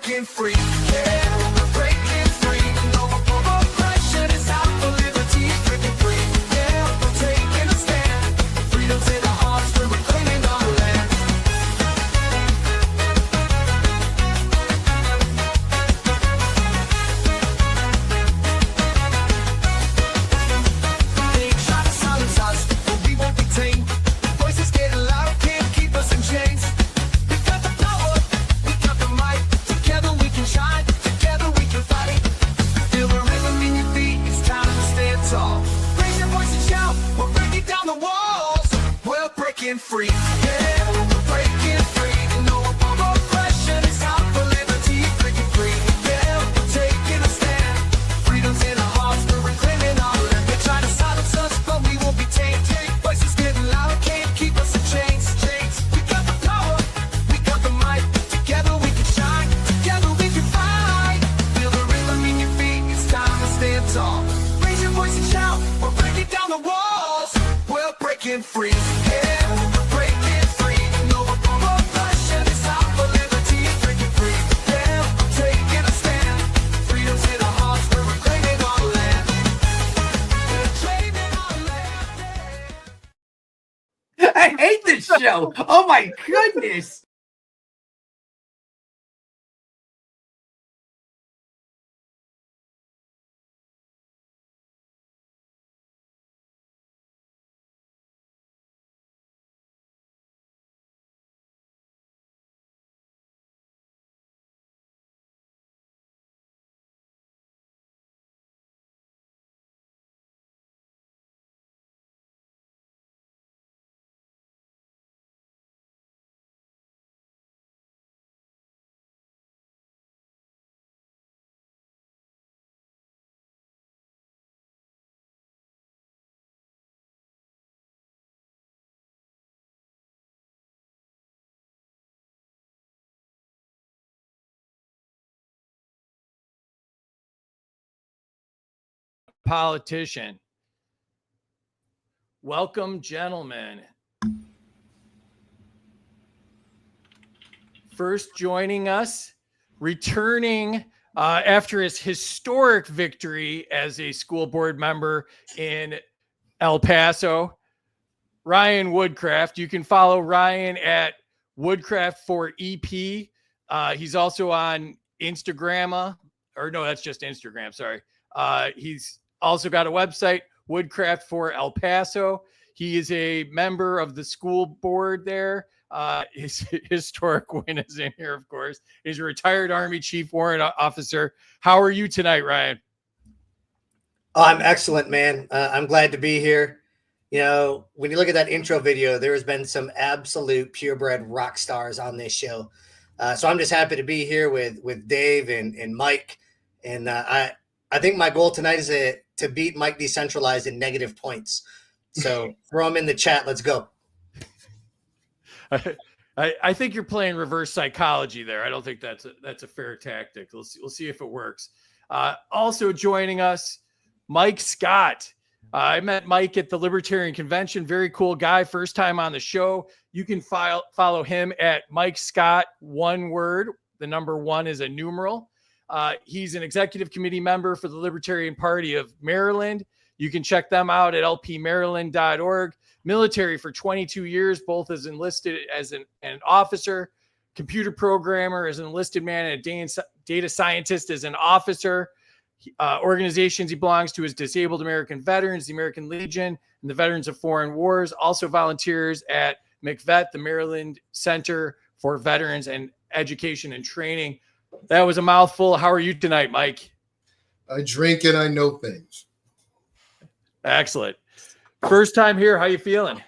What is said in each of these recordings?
breaking free. Yeah, we're breaking free. No more oppression. It's out for liberty. Breaking free. Yeah, we're taking a stand. Freedom's in our hearts. We're reclaiming our land. They try to silence us, but we won't be tamed. Voices getting louder, can't keep us in chains. We got the power, we got the might. Together we can shine, together we can fight. Feel the rhythm in your feet, it's time to stand tall. Raise your voice and shout, we're breaking down the walls. We're breaking free, yeah, we're breaking free. No more oppression, it's out for liberty. Breaking free, yeah, we're taking a stand. Freedom's in our hearts, we're reclaiming our land. They try to silence us, but we won't be tamed. Voices getting louder, can't keep us in chains. We got the power, we got the might. Together we can shine, together we can fight. Feel the rhythm in your feet, it's time to stand tall. Raise your voice and shout, we're breaking down the walls. We're breaking free, yeah, we're breaking free. No more oppression, it's out for liberty. Breaking free, yeah, we're taking a stand. Freedom's in our hearts, we're reclaiming our land. We're claiming our land. I hate this show. Oh my goodness. Politician. Welcome, gentlemen. First joining us, returning after his historic victory as a school board member in El Paso, Ryan Woodcraft. You can follow Ryan at Woodcraft for EP. He's also on Instagram, or no, that's just Instagram. Sorry. He's also got a website, Woodcraft for El Paso. He is a member of the school board there. His historic win is in here, of course. He's a retired Army Chief Warrant Officer. How are you tonight, Ryan? Oh, I'm excellent, man. I'm glad to be here. You know, when you look at that intro video, there has been some absolute purebred rock stars on this show. So I'm just happy to be here with Dave and Mike. And I think my goal tonight is to beat Mike Decentralized in negative points. So throw him in the chat. Let's go. I think you're playing reverse psychology there. I don't think that's a fair tactic. We'll see if it works. Also joining us, Mike Scott. I met Mike at the Libertarian Convention. Very cool guy. First time on the show. You can follow him at Mike Scott, one word. The number 1 is a numeral. He's an executive committee member for the Libertarian Party of Maryland. You can check them out at lpmaryland.org. Military for 22 years, both as enlisted as an officer, computer programmer as an enlisted man, and a data scientist as an officer. Organizations he belongs to is Disabled American Veterans, the American Legion, and the Veterans of Foreign Wars. Also volunteers at McVet, the Maryland Center for Veterans and Education and Training. That was a mouthful. How are you tonight, Mike? I drink and I know things. Excellent. First time here. How you feeling?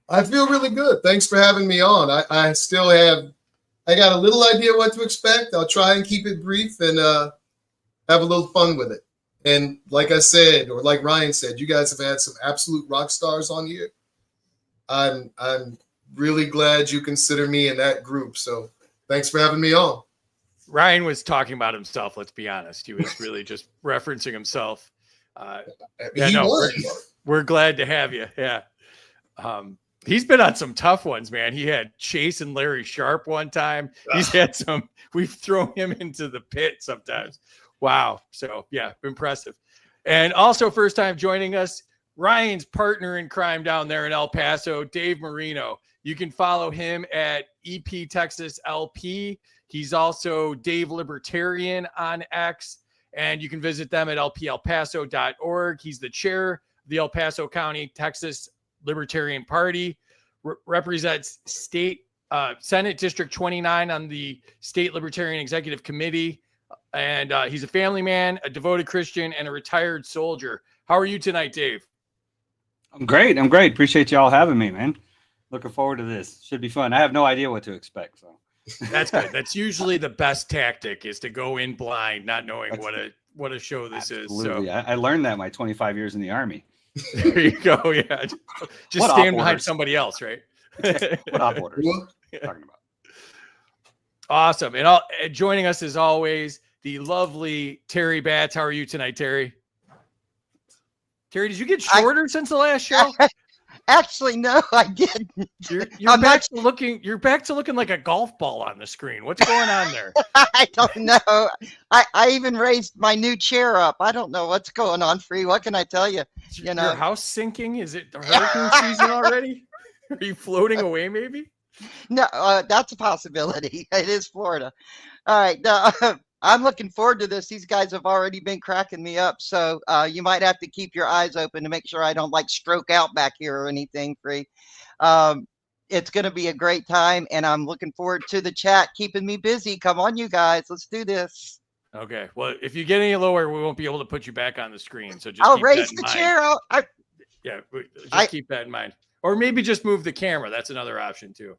I feel really good. Thanks for having me on. I got a little idea what to expect. I'll try and keep it brief and have a little fun with it. And like I said, or like Ryan said, you guys have had some absolute rock stars on here. I'm really glad you consider me in that group. So thanks for having me on. Ryan was talking about himself. Let's be honest. He was really just referencing himself. We're glad to have you. Yeah. He's been on some tough ones, man. He had Chase and Larry Sharp one time. He's had some, we've thrown him into the pit sometimes. Wow. So yeah, impressive. And also first time joining us, Ryan's partner in crime down there in El Paso, Dave Marino. You can follow him at EP Texas LP. He's also Dave Libertarian on X, and you can visit them at lplpaso.org. He's the chair of the El Paso County, Texas Libertarian Party, represents state Senate District 29 on the State Libertarian Executive Committee. And he's a family man, a devoted Christian, and a retired soldier. How are you tonight, Dave? I'm great. Appreciate y'all having me, man. Looking forward to this. Should be fun. I have no idea what to expect. So that's good. That's usually the best tactic, is to go in blind, not knowing what a show this absolutely. is. So I learned that my 25 years in the Army. There you go. Yeah. Just stand behind somebody else, right? What op orders? Talking about. Awesome. And joining us as always, the lovely Terry Batts. How are you tonight, Terry? Terry, did you get shorter since the last show? Actually, no, I didn't. You're back to looking like a golf ball on the screen. What's going on there? I don't know. I even raised my new chair up. I don't know what's going on, Free. What can I tell you? Your house sinking? Is it hurricane season already? Are you floating away maybe? No, that's a possibility. It is Florida. All right. I'm looking forward to this. These guys have already been cracking me up. So you might have to keep your eyes open to make sure I don't stroke out back here or anything, Free. It's going to be a great time, and I'm looking forward to the chat keeping me busy. Come on, you guys. Let's do this. Okay. Well, if you get any lower, we won't be able to put you back on the screen. So just I'll raise the chair. Just keep that in mind. Or maybe just move the camera. That's another option too.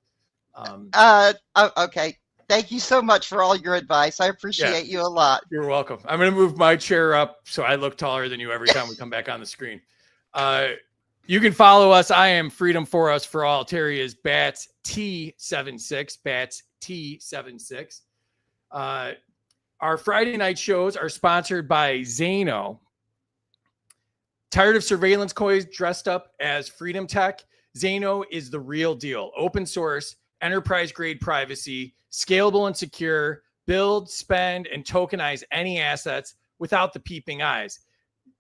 Okay. Thank you so much for all your advice. I appreciate you a lot. You're welcome. I'm going to move my chair up so I look taller than you every time we come back on the screen. You can follow us. I am Freedom for Us for All. Terry is Bats T76. Bats T76. Our Friday night shows are sponsored by Zano. Tired of surveillance coys dressed up as Freedom Tech? Zano is the real deal. Open source, enterprise grade privacy, scalable and secure, build, spend, and tokenize any assets without the peeping eyes.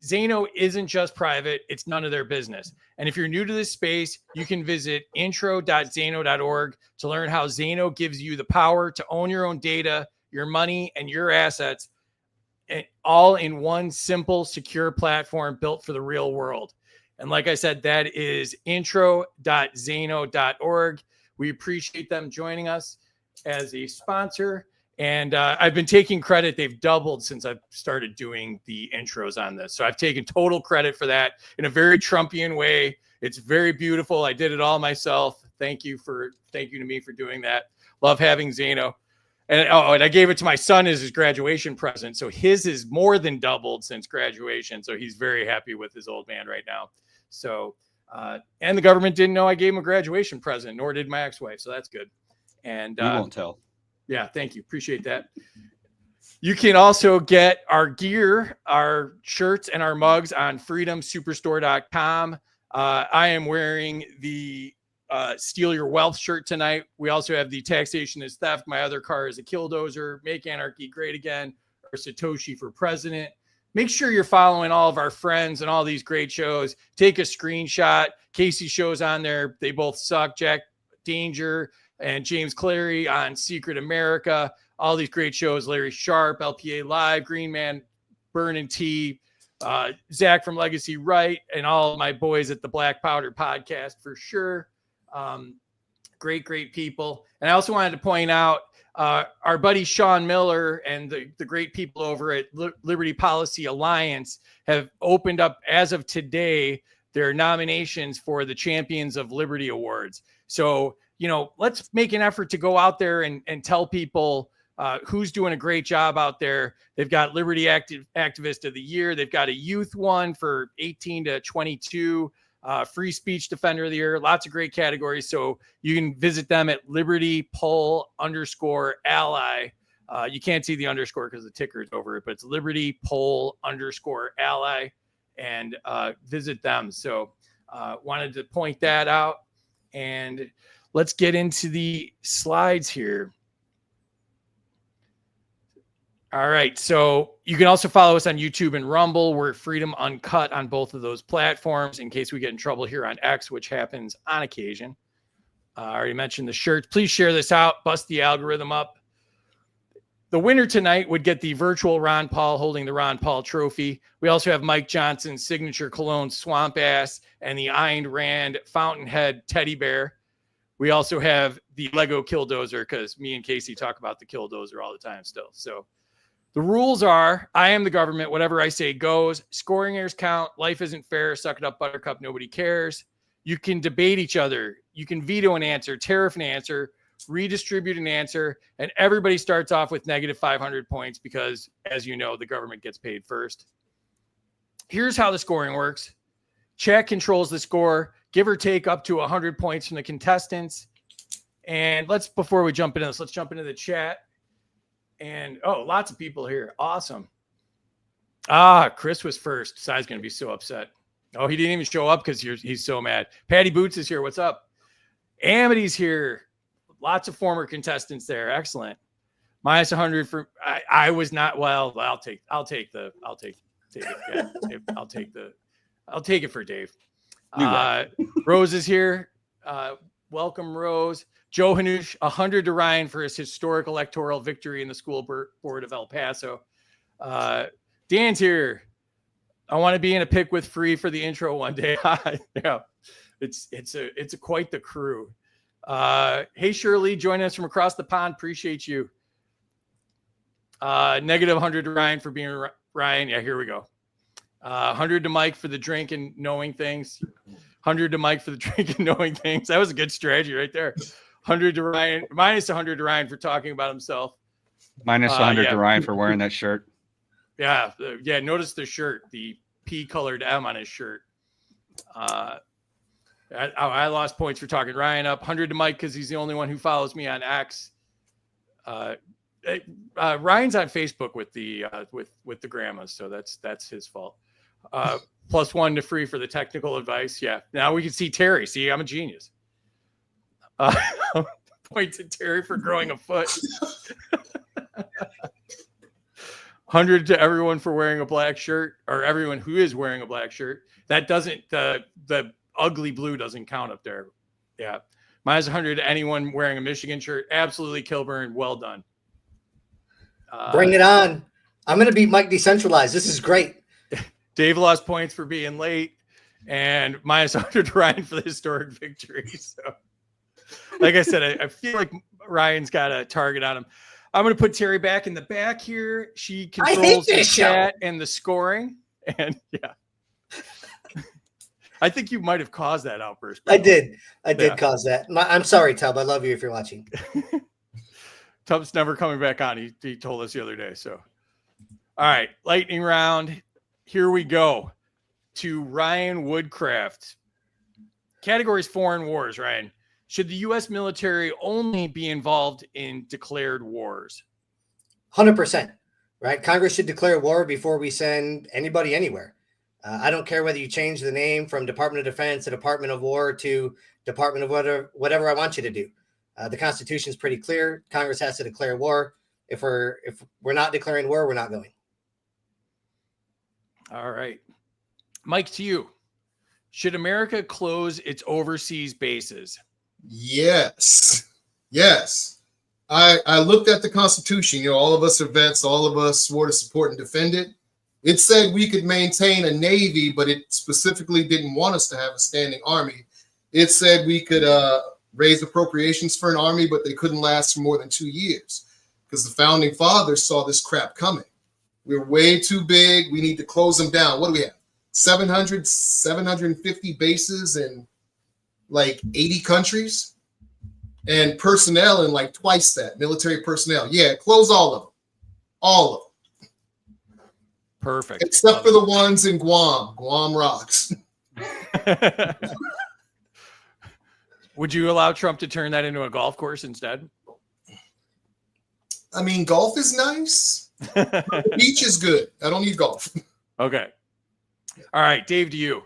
Zano isn't just private, it's none of their business. And if you're new to this space, you can visit intro.zano.org to learn how Zano gives you the power to own your own data, your money, and your assets, all in one simple, secure platform built for the real world. And like I said, that is intro.zano.org. We appreciate them joining us as a sponsor. And I've been taking credit. They've doubled since I've started doing the intros on this. So I've taken total credit for that in a very Trumpian way. It's very beautiful. I did it all myself. Thank you to me for doing that. Love having Zano. And I gave it to my son as his graduation present. So his is more than doubled since graduation. So he's very happy with his old man right now. So, and the government didn't know I gave him a graduation present, nor did my ex-wife. So that's good. And you won't tell. Yeah, thank you. Appreciate that. You can also get our gear, our shirts, and our mugs on freedomsuperstore.com. I am wearing the Steal Your Wealth shirt tonight. We also have the Taxation is Theft. My other car is a Killdozer. Make Anarchy Great Again, or Satoshi for President. Make sure you're following all of our friends and all these great shows. Take a screenshot. Casey's show's on there. They both suck. Jack Danger and James Clary on Secret America. All these great shows. Larry Sharp, LPA Live, Green Man, Burn and Tea, Zach from Legacy Right, and all of my boys at the Black Powder Podcast for sure. Great people. And I also wanted to point out our buddy Sean Miller and the great people over at Liberty Policy Alliance have opened up, as of today, their nominations for the Champions of Liberty Awards. So, let's make an effort to go out there and tell people who's doing a great job out there. They've got Liberty Activist of the Year. They've got a youth one for 18 to 22. Free Speech Defender of the Year, lots of great categories. So you can visit them at libertypoll_ally. You can't see the underscore because the ticker is over it, but it's libertypoll_ally, and visit them. So wanted to point that out. And let's get into the slides here. All right. So you can also follow us on YouTube and Rumble. We're Freedom Uncut on both of those platforms in case we get in trouble here on X, which happens on occasion. I already mentioned the shirts. Please share this out. Bust the algorithm up. The winner tonight would get the virtual Ron Paul holding the Ron Paul trophy. We also have Mike Johnson's signature cologne Swamp Ass and the Ayn Rand Fountainhead teddy bear. We also have the Lego Killdozer because me and Casey talk about the Killdozer all the time still. So the rules are, I am the government. Whatever I say goes. Scoring errors count. Life isn't fair. Suck it up, Buttercup. Nobody cares. You can debate each other. You can veto an answer, tariff an answer, redistribute an answer, and everybody starts off with negative 500 points because, as you know, the government gets paid first. Here's how the scoring works. Chat controls the score, give or take up to 100 points from the contestants. And before we jump into this, let's jump into the chat. And, lots of people here. Awesome. Chris was first. Sai's going to be so upset. Oh, he didn't even show up because he's so mad. Patty Boots is here. What's up? Amity's here. Lots of former contestants there. Excellent. Minus 100 for I was not well. I'll take it. Yeah, I'll take it for Dave. Rose is here. Welcome, Rose. Joe Hanush, 100 to Ryan for his historic electoral victory in the school board of El Paso. Dan's here. I want to be in a pick with Free for the intro one day. Yeah, it's quite the crew. Hey Shirley, joining us from across the pond. Appreciate you. Negative 100 to Ryan for being Ryan. Yeah, here we go. 100 to Mike for the drink and knowing things. 100 to Mike for the drink and knowing things. That was a good strategy right there. 100 to Ryan, minus 100 to Ryan for talking about himself. Minus 100 to Ryan for wearing that shirt. Yeah. Notice the shirt, the P-colored M on his shirt. I lost points for talking Ryan up. 100 to Mike because he's the only one who follows me on X. Ryan's on Facebook with the with the grandmas, so that's his fault. Plus 1 to Free for the technical advice. Yeah. Now we can see Terry. See, I'm a genius. Point to Terry for growing a foot. 100 to everyone for wearing a black shirt, or everyone who is wearing a black shirt. That doesn't, the ugly blue doesn't count up there. Yeah. Minus 100 to anyone wearing a Michigan shirt. Absolutely, Kilburn. Well done. Bring it on. I'm going to beat Mike Decentralized. This is great. Dave lost points for being late, and minus 100 to Ryan for the historic victory. So, like I said, I feel like Ryan's got a target on him. I'm going to put Terry back in the back here. She controls the chat and the scoring. And yeah, I think you might have caused that outburst. I did cause that. I'm sorry, Tub. I love you if you're watching. Tub's never coming back on. He told us the other day. So, all right, lightning round. Here we go to Ryan Woodcraft. Categories: foreign wars, Ryan. Should the U.S. military only be involved in declared wars? 100%, right? Congress should declare war before we send anybody anywhere. I don't care whether you change the name from Department of Defense to Department of War to Department of whatever I want you to do. The Constitution is pretty clear. Congress has to declare war. If we're not declaring war, we're not going. All right. Mike, to you. Should America close its overseas bases? Yes. I looked at the Constitution. All of us are vets. All of us swore to support and defend it. It said we could maintain a Navy, but it specifically didn't want us to have a standing Army. It said we could raise appropriations for an Army, but they couldn't last for more than 2 years because the founding fathers saw this crap coming. We're way too big. We need to close them down. What do we have? 750 bases in like 80 countries and personnel in like twice that, military personnel. Yeah, close all of them. All of them. Perfect. Except for the ones in Guam. Guam rocks. Would you allow Trump to turn that into a golf course instead? I mean, golf is nice. The beach is good. I don't need golf. Okay. All right, Dave, to you.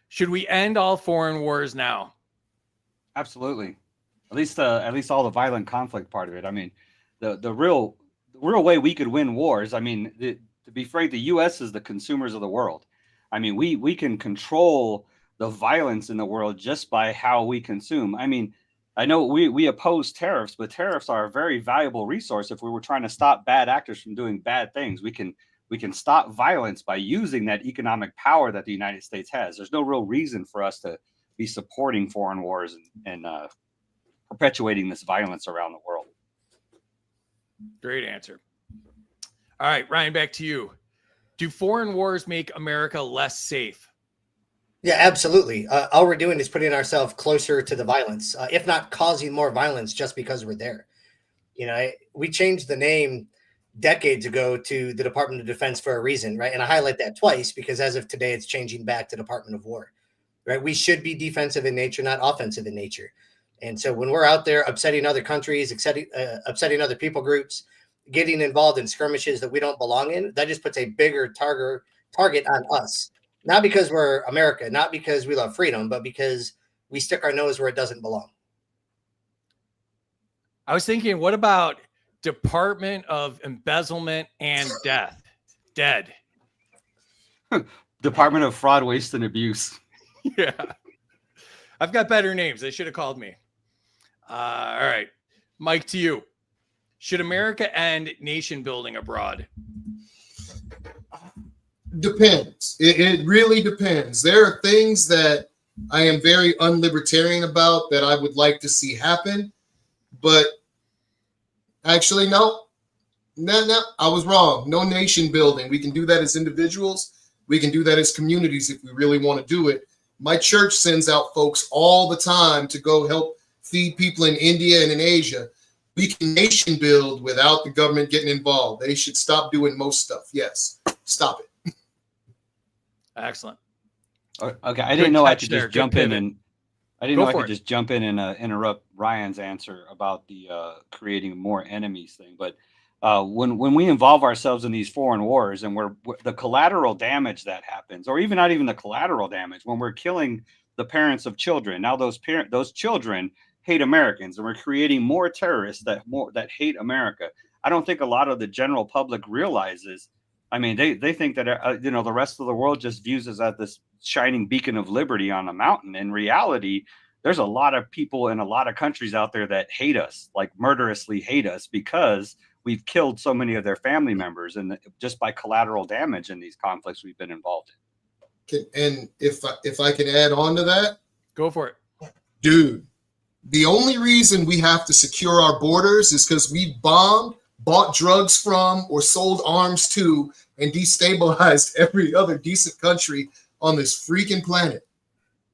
Should we end all foreign wars now? Absolutely. At least all the violent conflict part of it. I mean, the real way we could win wars. I mean, to be frank, the U.S. is the consumers of the world. I mean, we can control the violence in the world just by how we consume. I mean, I know we oppose tariffs, but tariffs are a very valuable resource if we were trying to stop bad actors from doing bad things. We can stop violence by using that economic power that the United States has. There's no real reason for us to be supporting foreign wars and perpetuating this violence around the world. Great answer. All right, Ryan, back to you. Do foreign wars make America less safe? Yeah, absolutely. All we're doing is putting ourselves closer to the violence, if not causing more violence just because we're there. We changed the name decades ago to the Department of Defense for a reason, right? And I highlight that twice because as of today, it's changing back to Department of War, right? We should be defensive in nature, not offensive in nature. And so when we're out there upsetting other countries, upsetting other people groups, getting involved in skirmishes that we don't belong in, that just puts a bigger target on us. Not because we're America, not because we love freedom, but because we stick our nose where it doesn't belong. I was thinking, what about Department of Embezzlement and Dead. Department of Fraud, Waste, and Abuse. Yeah. I've got better names. They should have called me. All right. Mike, to you. Should America end nation building abroad? Depends. It really depends. There are things that I am very unlibertarian about that I would like to see happen. But actually, no, I was wrong. No nation building. We can do that as individuals. We can do that as communities if we really want to do it. My church sends out folks all the time to go help feed people in India and in Asia. We can nation build without the government getting involved. They should stop doing most stuff. Yes, stop it. Excellent. Okay, I didn't know I could just jump in and interrupt Ryan's answer about the creating more enemies thing. But when we involve ourselves in these foreign wars and we're the collateral damage that happens, or even not even the collateral damage, when we're killing the parents of children, now those children hate Americans, and we're creating more terrorists that hate America. I don't think a lot of the general public realizes. I mean, they think that the rest of the world just views us as this shining beacon of liberty on a mountain. In reality, there's a lot of people in a lot of countries out there that hate us, like murderously hate us, because we've killed so many of their family members, and just by collateral damage in these conflicts we've been involved in. And if I can add on to that, go for it, dude. The only reason we have to secure our borders is because we bombed, bought drugs from, or sold arms to, and destabilized every other decent country on this freaking planet.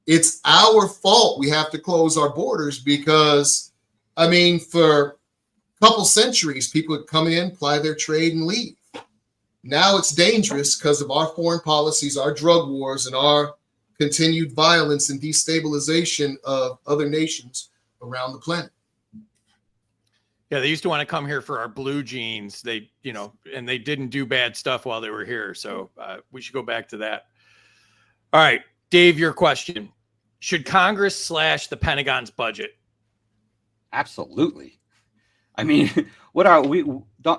It's our fault we have to close our borders because, I mean, for a couple centuries, people would come in, ply their trade, and leave. Now it's dangerous because of our foreign policies, our drug wars, and our continued violence and destabilization of other nations around the planet. Yeah, they used to want to come here for our blue jeans. And they didn't do bad stuff while they were here. So we should go back to that. All right, Dave, your question. Should Congress slash the Pentagon's budget? Absolutely. I mean,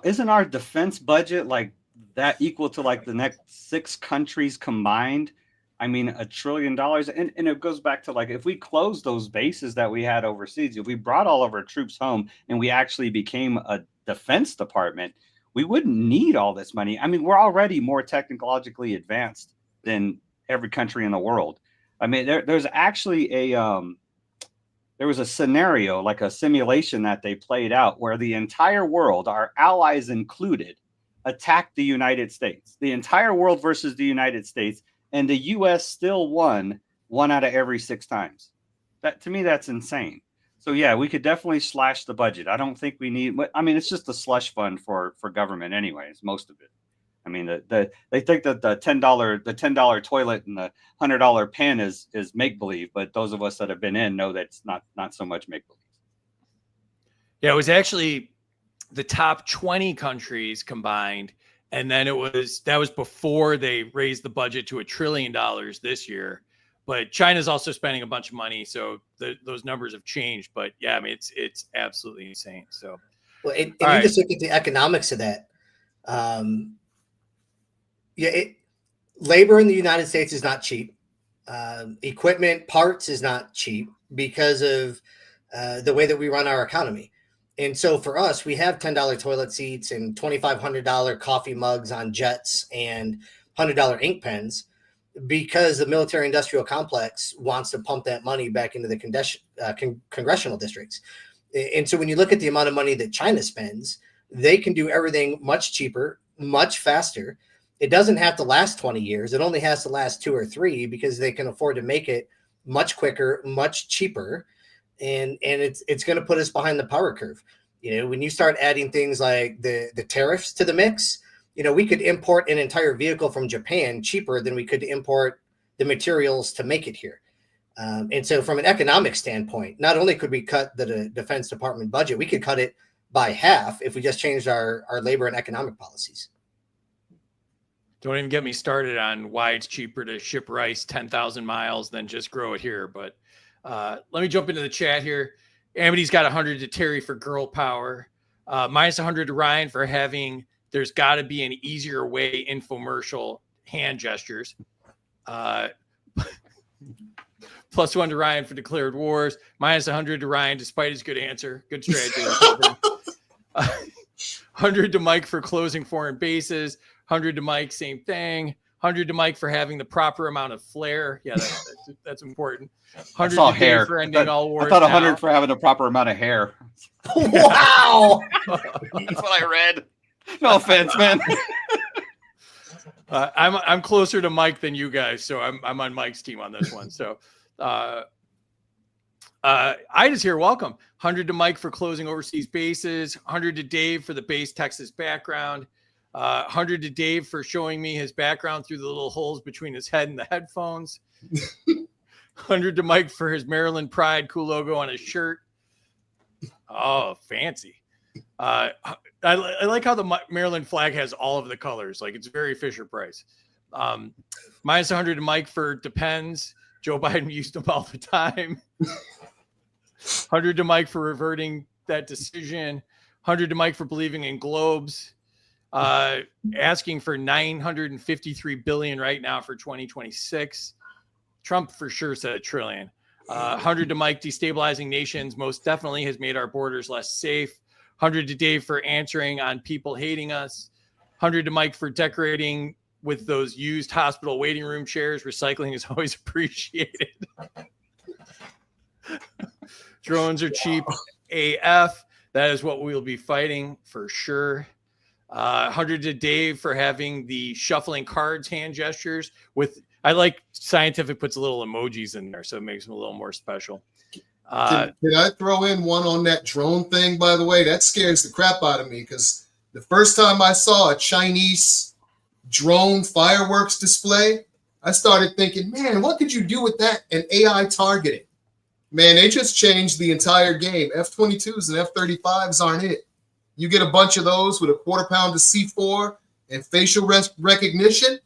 isn't our defense budget like that equal to like the next 6 countries combined? I mean, $1 trillion. And it goes back to, like, if we closed those bases that we had overseas, if we brought all of our troops home and we actually became a defense department, we wouldn't need all this money. I mean, we're already more technologically advanced than every country in the world. I mean, there's actually there was a scenario, like a simulation that they played out where the entire world, our allies included, attacked the United States. The entire world versus the United States. And the U.S. still won 1 out of every 6 times. That, to me, that's insane. So yeah, we could definitely slash the budget. I don't think we need. I mean, it's just a slush fund for government, anyways. Most of it. I mean, they think that the $10 toilet and the $100 pen is make believe, but those of us that have been in know that it's not so much make believe. Yeah, it was actually the top 20 countries combined. And then that was before they raised the budget to $1 trillion this year. but China's also spending a bunch of money. So those numbers have changed, but yeah, I mean, it's absolutely insane. So, Well, and All you right. just look at the economics of that. Labor in the United States is not cheap. Equipment, parts is not cheap because of the way that we run our economy. And so for us, we have $10 toilet seats and $2,500 coffee mugs on jets and $100 ink pens because the military industrial complex wants to pump that money back into the congressional districts. And so when you look at the amount of money that China spends, they can do everything much cheaper, much faster. It doesn't have to last 20 years. It only has to last 2 or 3 because they can afford to make it much quicker, much cheaper. And it's going to put us behind the power curve. When you start adding things like the tariffs to the mix, we could import an entire vehicle from Japan cheaper than we could import the materials to make it here. And so from an economic standpoint, not only could we cut the Defense Department budget, we could cut it by half if we just changed our labor and economic policies. Don't even get me started on why it's cheaper to ship rice 10,000 miles than just grow it here. But let me jump into the chat here. Amity's got 100 to Terry for girl power. Minus 100 to Ryan for having there's got to be an easier way infomercial hand gestures. Plus 1 to Ryan for declared wars. Minus 100 to Ryan despite his good answer. Good strategy. 100 to Mike for closing foreign bases. 100 to Mike, same thing. 100 to Mike for having the proper amount of flair. Yeah, that's important. 100 to hair for ending all wars. I thought 100 for having the proper amount of hair. Wow. That's what I read. No offense, man. I'm closer to Mike than you guys, so I'm on Mike's team on this one. So Ida's here. Welcome. 100 to Mike for closing overseas bases. 100 to Dave for the base Texas background. 100 to Dave for showing me his background through the little holes between his head and the headphones. 100 to Mike for his Maryland Pride cool logo on his shirt. Oh, fancy. I like how the Maryland flag has all of the colors. Like, it's very Fisher Price. Minus 100 to Mike for depends. Joe Biden used them all the time. 100 to Mike for reverting that decision. 100 to Mike for believing in globes. Asking for $953 billion right now for 2026. Trump for sure said $1 trillion. 100 to Mike, destabilizing nations most definitely has made our borders less safe. 100 to Dave for answering on people hating us. 100 to Mike for decorating with those used hospital waiting room chairs. Recycling is always appreciated. Drones are cheap AF. That is what we will be fighting for sure. 100 to Dave for having the shuffling cards hand gestures with, I like Scientific puts a little emojis in there, so it makes them a little more special. Can I throw in one on that drone thing, by the way? That scares the crap out of me because the first time I saw a Chinese drone fireworks display, I started thinking, man, what could you do with that and AI targeting? Man, they just changed the entire game. F-22s and F-35s aren't it. You get a bunch of those with a quarter pound of C4 and facial recognition,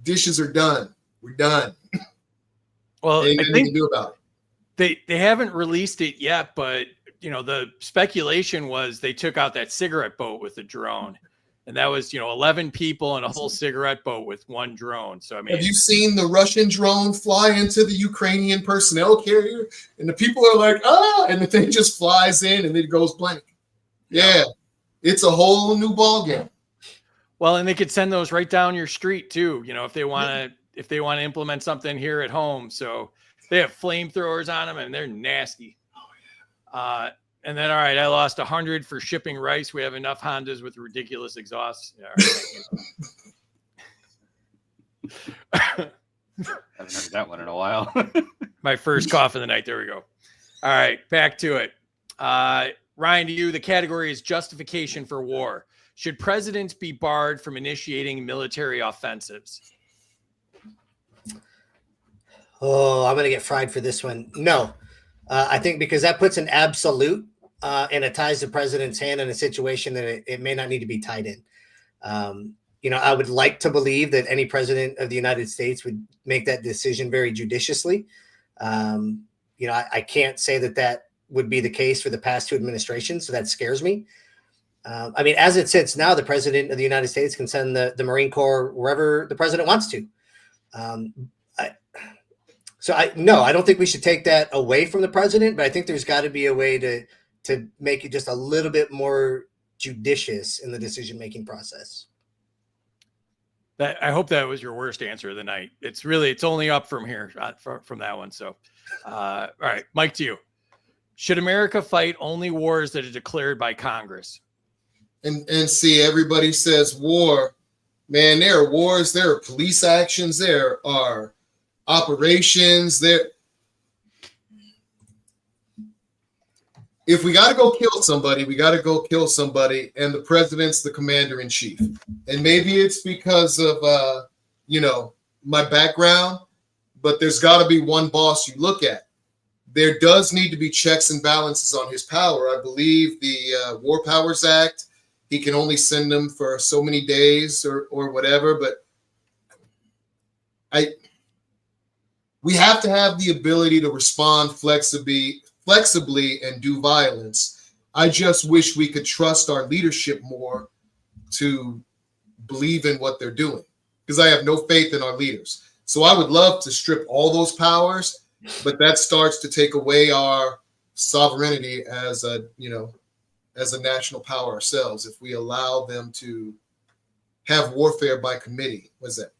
dishes are done. We're done. Well, Ain't I nothing think to do about it. they haven't released it yet, but the speculation was they took out that cigarette boat with the drone, and that was 11 people in a whole cigarette boat with one drone. So I mean, have you seen the Russian drone fly into the Ukrainian personnel carrier? And the people are like, and the thing just flies in and it goes blank. Yeah, it's a whole new ball game. Well, and they could send those right down your street too. If they want to implement something here at home. So they have flamethrowers on them and they're nasty. And then, all right, I lost 100 for shipping rice. We have enough Hondas with ridiculous exhausts. Yeah, I haven't heard that one in a while. My first cough of the night. There we go. All right, back to it. Ryan, to you, the category is justification for war. Should presidents be barred from initiating military offensives? Oh, I'm going to get fried for this one. No, I think because that puts an absolute and it ties the president's hand in a situation that it may not need to be tied in. I would like to believe that any president of the United States would make that decision very judiciously. I can't say that would be the case for the past two administrations, so that scares me. As it sits now, the president of the United States can send the Marine Corps wherever the president wants to. No, I don't think we should take that away from the president, but I think there's got to be a way to make it just a little bit more judicious in the decision-making process. I hope that was your worst answer of the night. It's only up from here, from that one. So, all right, Mike, to you. Should America fight only wars that are declared by Congress? And see, everybody says war. Man, there are wars, there are police actions, there are operations there. If we got to go kill somebody, we got to go kill somebody, and the president's the commander in chief. And maybe it's because of my background, but there's got to be one boss you look at. There does need to be checks and balances on his power. I believe the War Powers Act, he can only send them for so many days or whatever, but we have to have the ability to respond flexibly and do violence. I just wish we could trust our leadership more to believe in what they're doing, because I have no faith in our leaders. So I would love to strip all those powers, but that starts to take away our sovereignty as a national power ourselves if we allow them to have warfare by committee. What's that?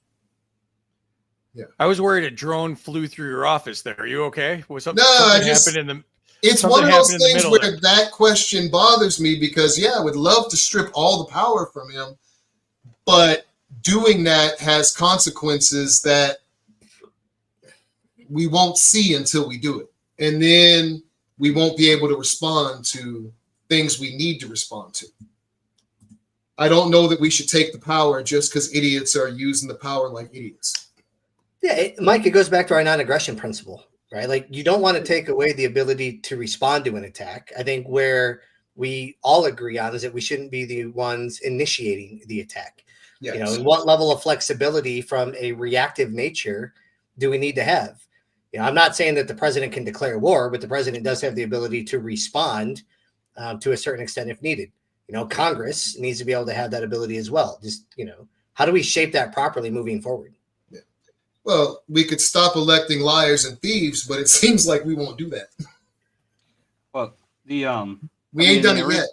Yeah. I was worried a drone flew through your office there. Are you okay? Was something happened in the It's one of those things where that question bothers me, because I would love to strip all the power from him, but doing that has consequences that we won't see until we do it. And then we won't be able to respond to things we need to respond to. I don't know that we should take the power just because idiots are using the power like idiots. Yeah, Mike, it goes back to our non-aggression principle, right? Like, you don't want to take away the ability to respond to an attack. I think where we all agree on is that we shouldn't be the ones initiating the attack. Yes. And what level of flexibility from a reactive nature do we need to have? I'm not saying that the president can declare war, but the president does have the ability to respond to a certain extent if needed. Congress needs to be able to have that ability as well. Just, how do we shape that properly moving forward? Yeah. Well, we could stop electing liars and thieves, but it seems like we won't do that. Well, we ain't done it yet.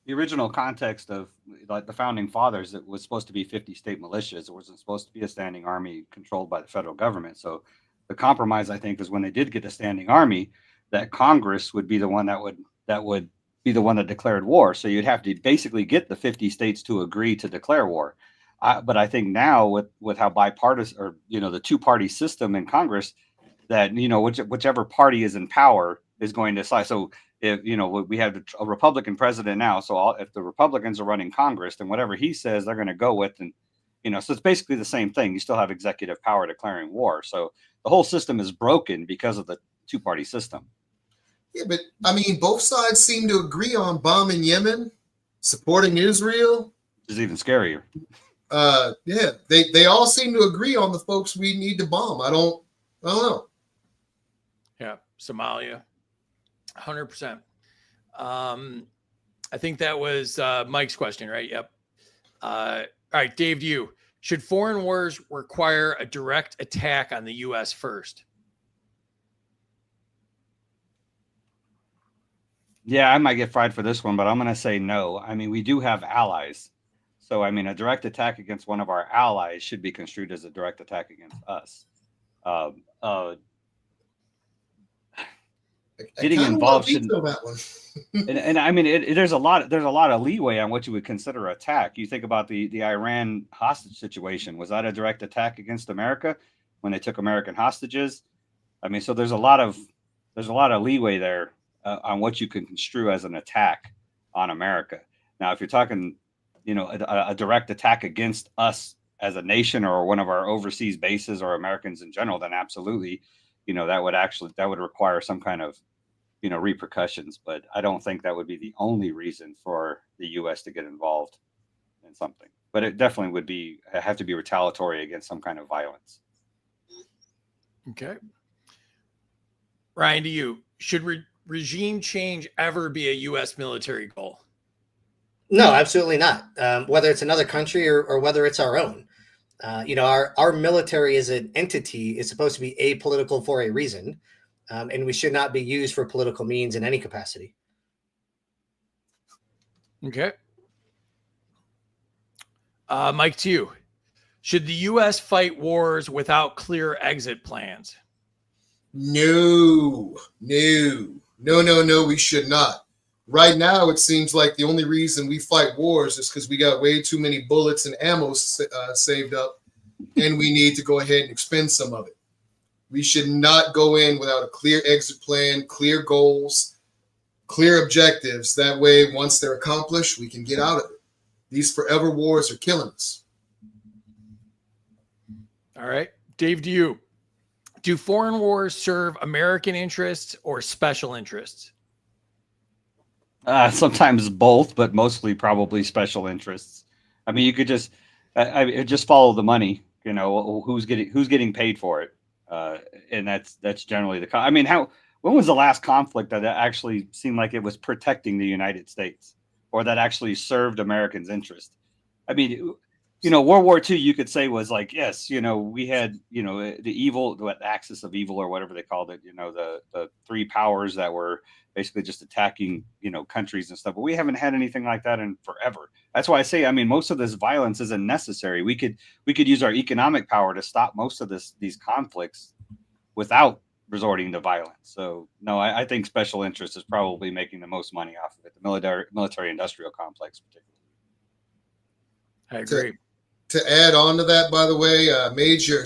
The original context of like the founding fathers, it was supposed to be 50 state militias. It wasn't supposed to be a standing army controlled by the federal government. So the compromise, I think, is when they did get a standing army, that Congress would be the one that would be the one that declared war. So you'd have to basically get the 50 states to agree to declare war. But I think now with how bipartisan, or the two-party system in Congress, that whichever party is in power is going to decide. So if we have a Republican president now, so if the Republicans are running Congress, then whatever he says, they're going to go with, and so it's basically the same thing. You still have executive power declaring war. So the whole system is broken because of the two-party system. Yeah, but both sides seem to agree on bombing Yemen, supporting Israel. Which is even scarier. They all seem to agree on the folks we need to bomb. I don't know. Yeah, Somalia, 100%. I think that was Mike's question, right? Yep. All right, Dave, to you. Should foreign wars require a direct attack on the U.S. first? Yeah, I might get fried for this one, but I'm going to say no. We do have allies. So, a direct attack against one of our allies should be construed as a direct attack against us. Getting involved shouldn't. That one. There's a lot of leeway on what you would consider attack. You think about the Iran hostage situation. Was that a direct attack against America when they took American hostages? So there's a lot of leeway there on what you can construe as an attack on America. Now, if you're talking, a direct attack against us as a nation or one of our overseas bases or Americans in general, then absolutely, that would require some kind of, repercussions. But I don't think that would be the only reason for the U.S. to get involved in something. but it definitely would have to be retaliatory against some kind of violence. Okay. Ryan, to you, should regime change ever be a U.S. military goal? No, absolutely not. Whether it's another country or whether it's our own. Our military as an entity is supposed to be apolitical for a reason, and we should not be used for political means in any capacity. Okay. Mike, to you. Should the U.S. fight wars without clear exit plans? No, we should not. Right now, it seems like the only reason we fight wars is because we got way too many bullets and ammo saved up, and we need to go ahead and expend some of it. We should not go in without a clear exit plan, clear goals, clear objectives. That way, once they're accomplished, we can get out of it. These forever wars are killing us. All right. Dave, to you. Do foreign wars serve American interests or special interests? Sometimes both, but mostly probably special interests. I mean, you could just follow the money. You know, who's getting paid for it, and that's generally the. I mean, when was the last conflict that actually seemed like it was protecting the United States or that actually served Americans' interest? I mean, World War II, you could say was like, yes, we had, the evil, the axis of evil or whatever they called it, the three powers that were basically just attacking, countries and stuff. But we haven't had anything like that in forever. That's why I say, I mean, most of this violence isn't necessary. We could use our economic power to stop most of these conflicts without resorting to violence. So no, I think special interest is probably making the most money off of it. The military industrial complex, particularly. I agree. To add on to that, by the way, Major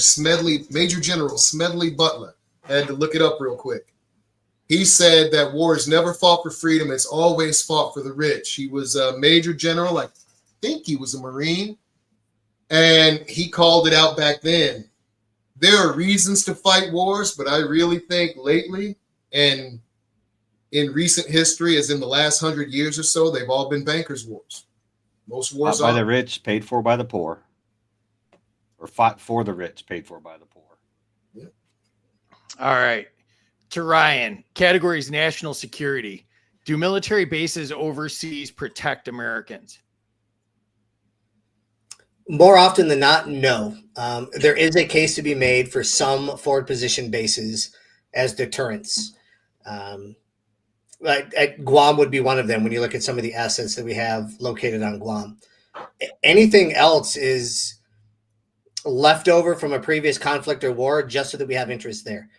General Smedley Butler, I had to look it up real quick. He said that war is never fought for freedom. It's always fought for the rich. He was a major general. I think he was a Marine. And he called it out back then. There are reasons to fight wars, but I really think lately and in recent history, as in the last 100 years or so, they've all been bankers' wars. Most wars fought by the rich, paid for by the poor. Or fought for the rich, paid for by the poor. Yeah. All right. To Ryan, categories national security. Do military bases overseas protect Americans? More often than not, no. There is a case to be made for some forward position bases as deterrents. Guam would be one of them when you look at some of the assets that we have located on Guam. Anything else is left over from a previous conflict or war just so that we have interest there.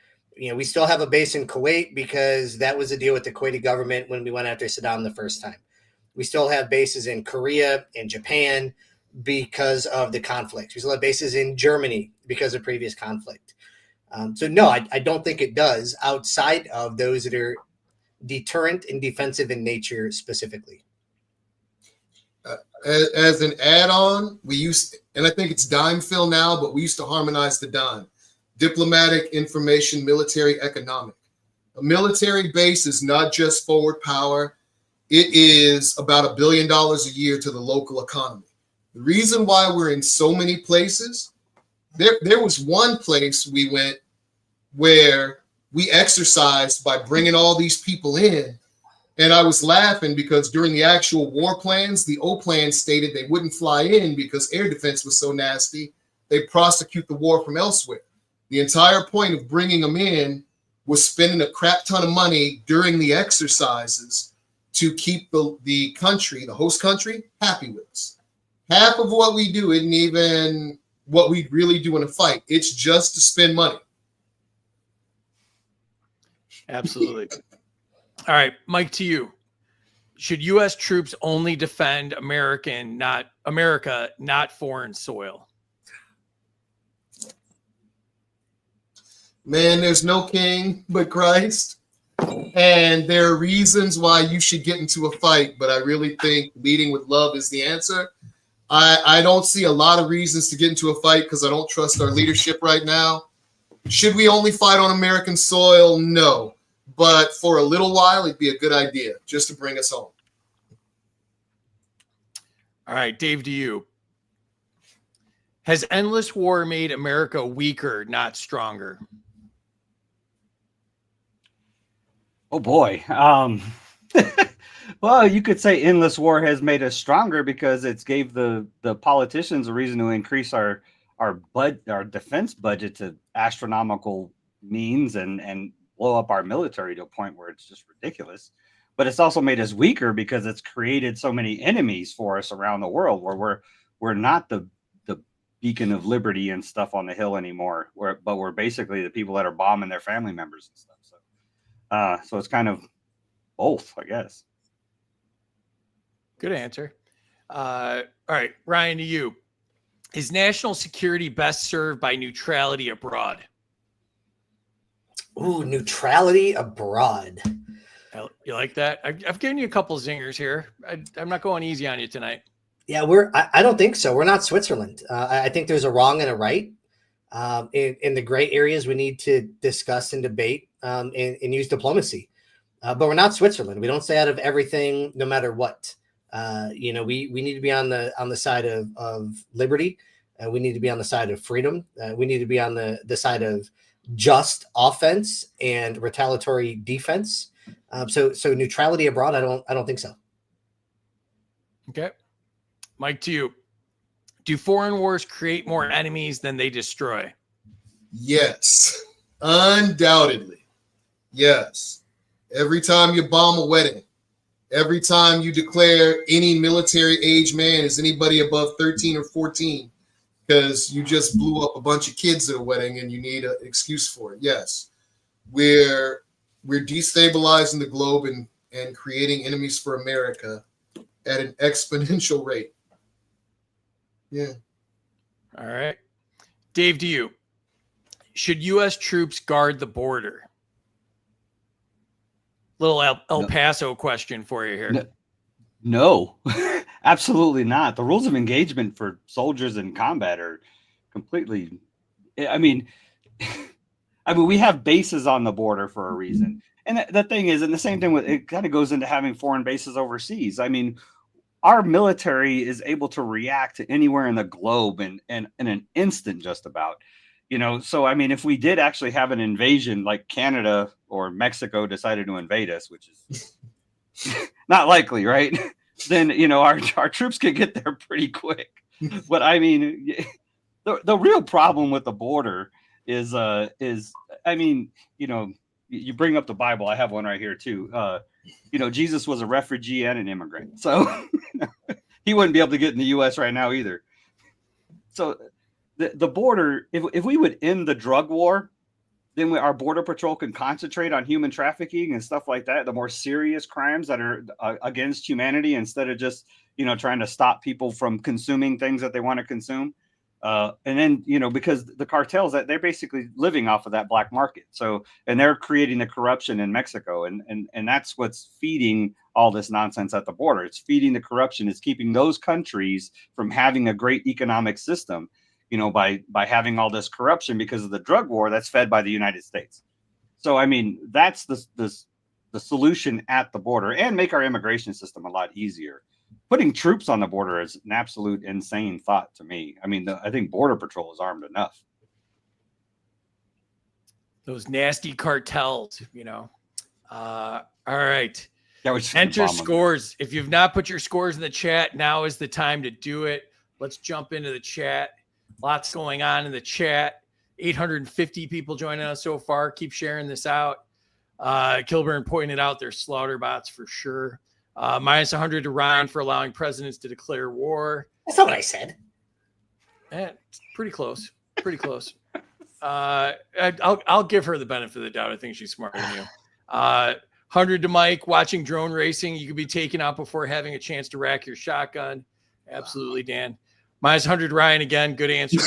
We still have a base in Kuwait because that was a deal with the Kuwaiti government when we went after Saddam the first time. We still have bases in Korea and Japan because of the conflicts. We still have bases in Germany because of previous conflict. So no, I don't think it does outside of those that are deterrent and defensive in nature specifically. As an add-on, and I think it's dime fill now, but we used to harmonize the dime. Diplomatic, information, military, economic. A military base is not just forward power. It is about $1 billion a year to the local economy. The reason why we're in so many places, there was one place we went where we exercised by bringing all these people in. And I was laughing because during the actual war plans, the O plan stated they wouldn't fly in because air defense was so nasty. They prosecute the war from elsewhere. The entire point of bringing them in was spending a crap ton of money during the exercises to keep the country, the host country, happy with us. Half of what we do isn't even what we really do in a fight. It's just to spend money. Absolutely. All right, Mike, to you. Should U.S. troops only defend America, not foreign soil? Man, there's no king but Christ. And there are reasons why you should get into a fight, but I really think leading with love is the answer. I don't see a lot of reasons to get into a fight because I don't trust our leadership right now. Should we only fight on American soil? No. But for a little while, it'd be a good idea just to bring us home. All right, Dave, to you. Has endless war made America weaker, not stronger? Oh boy. Well, you could say endless war has made us stronger because it's gave the politicians a reason to increase our defense budget to astronomical means and blow up our military to a point where it's just ridiculous. But it's also made us weaker because it's created so many enemies for us around the world where we're not the beacon of liberty and stuff on the hill anymore. But we're basically the people that are bombing their family members and stuff. So it's kind of both, I guess. Good answer. All right, Ryan, to you. Is national security best served by neutrality abroad? Ooh, neutrality abroad. You like that? I've given you a couple zingers here. I'm not going easy on you tonight. Yeah, I don't think so. We're not Switzerland. I think there's a wrong and a right. In the gray areas, we need to discuss and debate and use diplomacy. But we're not Switzerland. We don't stay out of everything, no matter what. We need to be on the side of liberty. We need to be on the side of freedom. We need to be on the side of just offense and retaliatory defense. So neutrality abroad, I don't think so. Okay. Mike, to you. Do foreign wars create more enemies than they destroy? Yes, undoubtedly. Yes. Every time you bomb a wedding, every time you declare any military age man as anybody above 13 or 14, because you just blew up a bunch of kids at a wedding and you need an excuse for it. Yes, we're destabilizing the globe and creating enemies for America at an exponential rate. Yeah. All right. Dave, to you. Should U.S. troops guard the border? Little El Paso question for you here. No, absolutely not. The rules of engagement for soldiers in combat are completely. I mean, we have bases on the border for a reason. And the thing is, and the same thing with it kind of goes into having foreign bases overseas. I mean, our military is able to react to anywhere in the globe in an instant, just about. So I mean, if we did actually have an invasion, like Canada or Mexico decided to invade us, which is not likely, right? Then our troops could get there pretty quick. But I mean, the real problem with the border is I mean, you bring up the Bible. I have one right here too. Jesus was a refugee and an immigrant, so he wouldn't be able to get in the U.S. right now either. So the border, if we would end the drug war, then our border patrol can concentrate on human trafficking and stuff like that, the more serious crimes that are against humanity, instead of just trying to stop people from consuming things that they want to consume. And then because the cartels, that they're basically living off of that black market, and they're creating the corruption in Mexico, and that's what's feeding all this nonsense at the border. It's feeding the corruption. It's keeping those countries from having a great economic system, by having all this corruption because of the drug war that's fed by the United States. So I mean, that's the solution at the border, and make our immigration system a lot easier. Putting troops on the border is an absolute insane thought to me. I mean, I think Border Patrol is armed enough. Those nasty cartels, all right. Enter scores. If you've not put your scores in the chat, now is the time to do it. Let's jump into the chat. Lots going on in the chat. 850 people joining us so far. Keep sharing this out. Kilburn pointed out there's slaughter bots for sure. Minus 100 to Ryan for allowing presidents to declare war. That's not what I said. It's pretty close. Pretty close. I'll give her the benefit of the doubt. I think she's smarter than you. 100 to Mike. Watching drone racing, you could be taken out before having a chance to rack your shotgun. Absolutely, Dan. Minus 100 Ryan again. Good answer.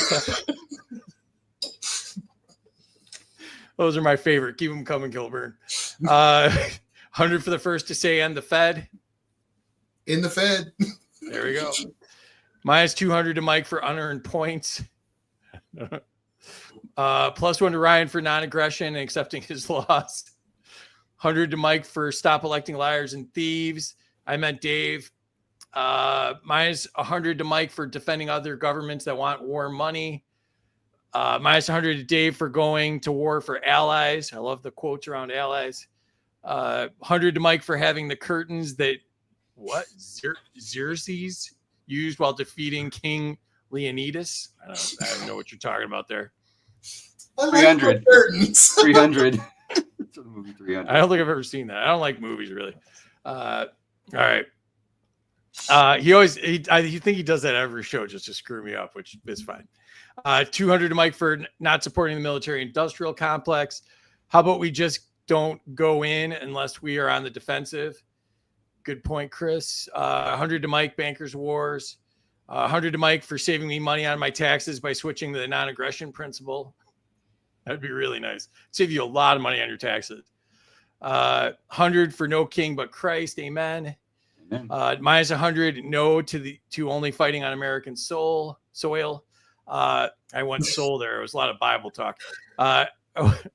Those are my favorite. Keep them coming, Kilburn. 100 for the first to say end the Fed. In the Fed. There we go. Minus 200 to Mike for unearned points. Plus 1 to Ryan for non-aggression and accepting his loss. 100 to Mike for stop electing liars and thieves. I meant Dave. Minus 100 to Mike for defending other governments that want war money. Minus 100 to Dave for going to war for allies. I love the quotes around allies. 100 to Mike for having the curtains that Xerxes used while defeating King Leonidas. I don't know what you're talking about there. 300. 300. It's a movie 300. I don't think I've ever seen that. I don't like movies really. All right. I think he does that every show just to screw me up, which is fine. 200 to Mike for not supporting the military industrial complex. How about we just don't go in unless we are on the defensive? Good point, Chris. 100 to Mike, bankers wars. 100 to Mike for saving me money on my taxes by switching to the non-aggression principle. That'd be really nice. Save you a lot of money on your taxes. 100 for no king but Christ. Amen. Minus 100 no to only fighting on American soil. I went soul there. It was a lot of Bible talk. I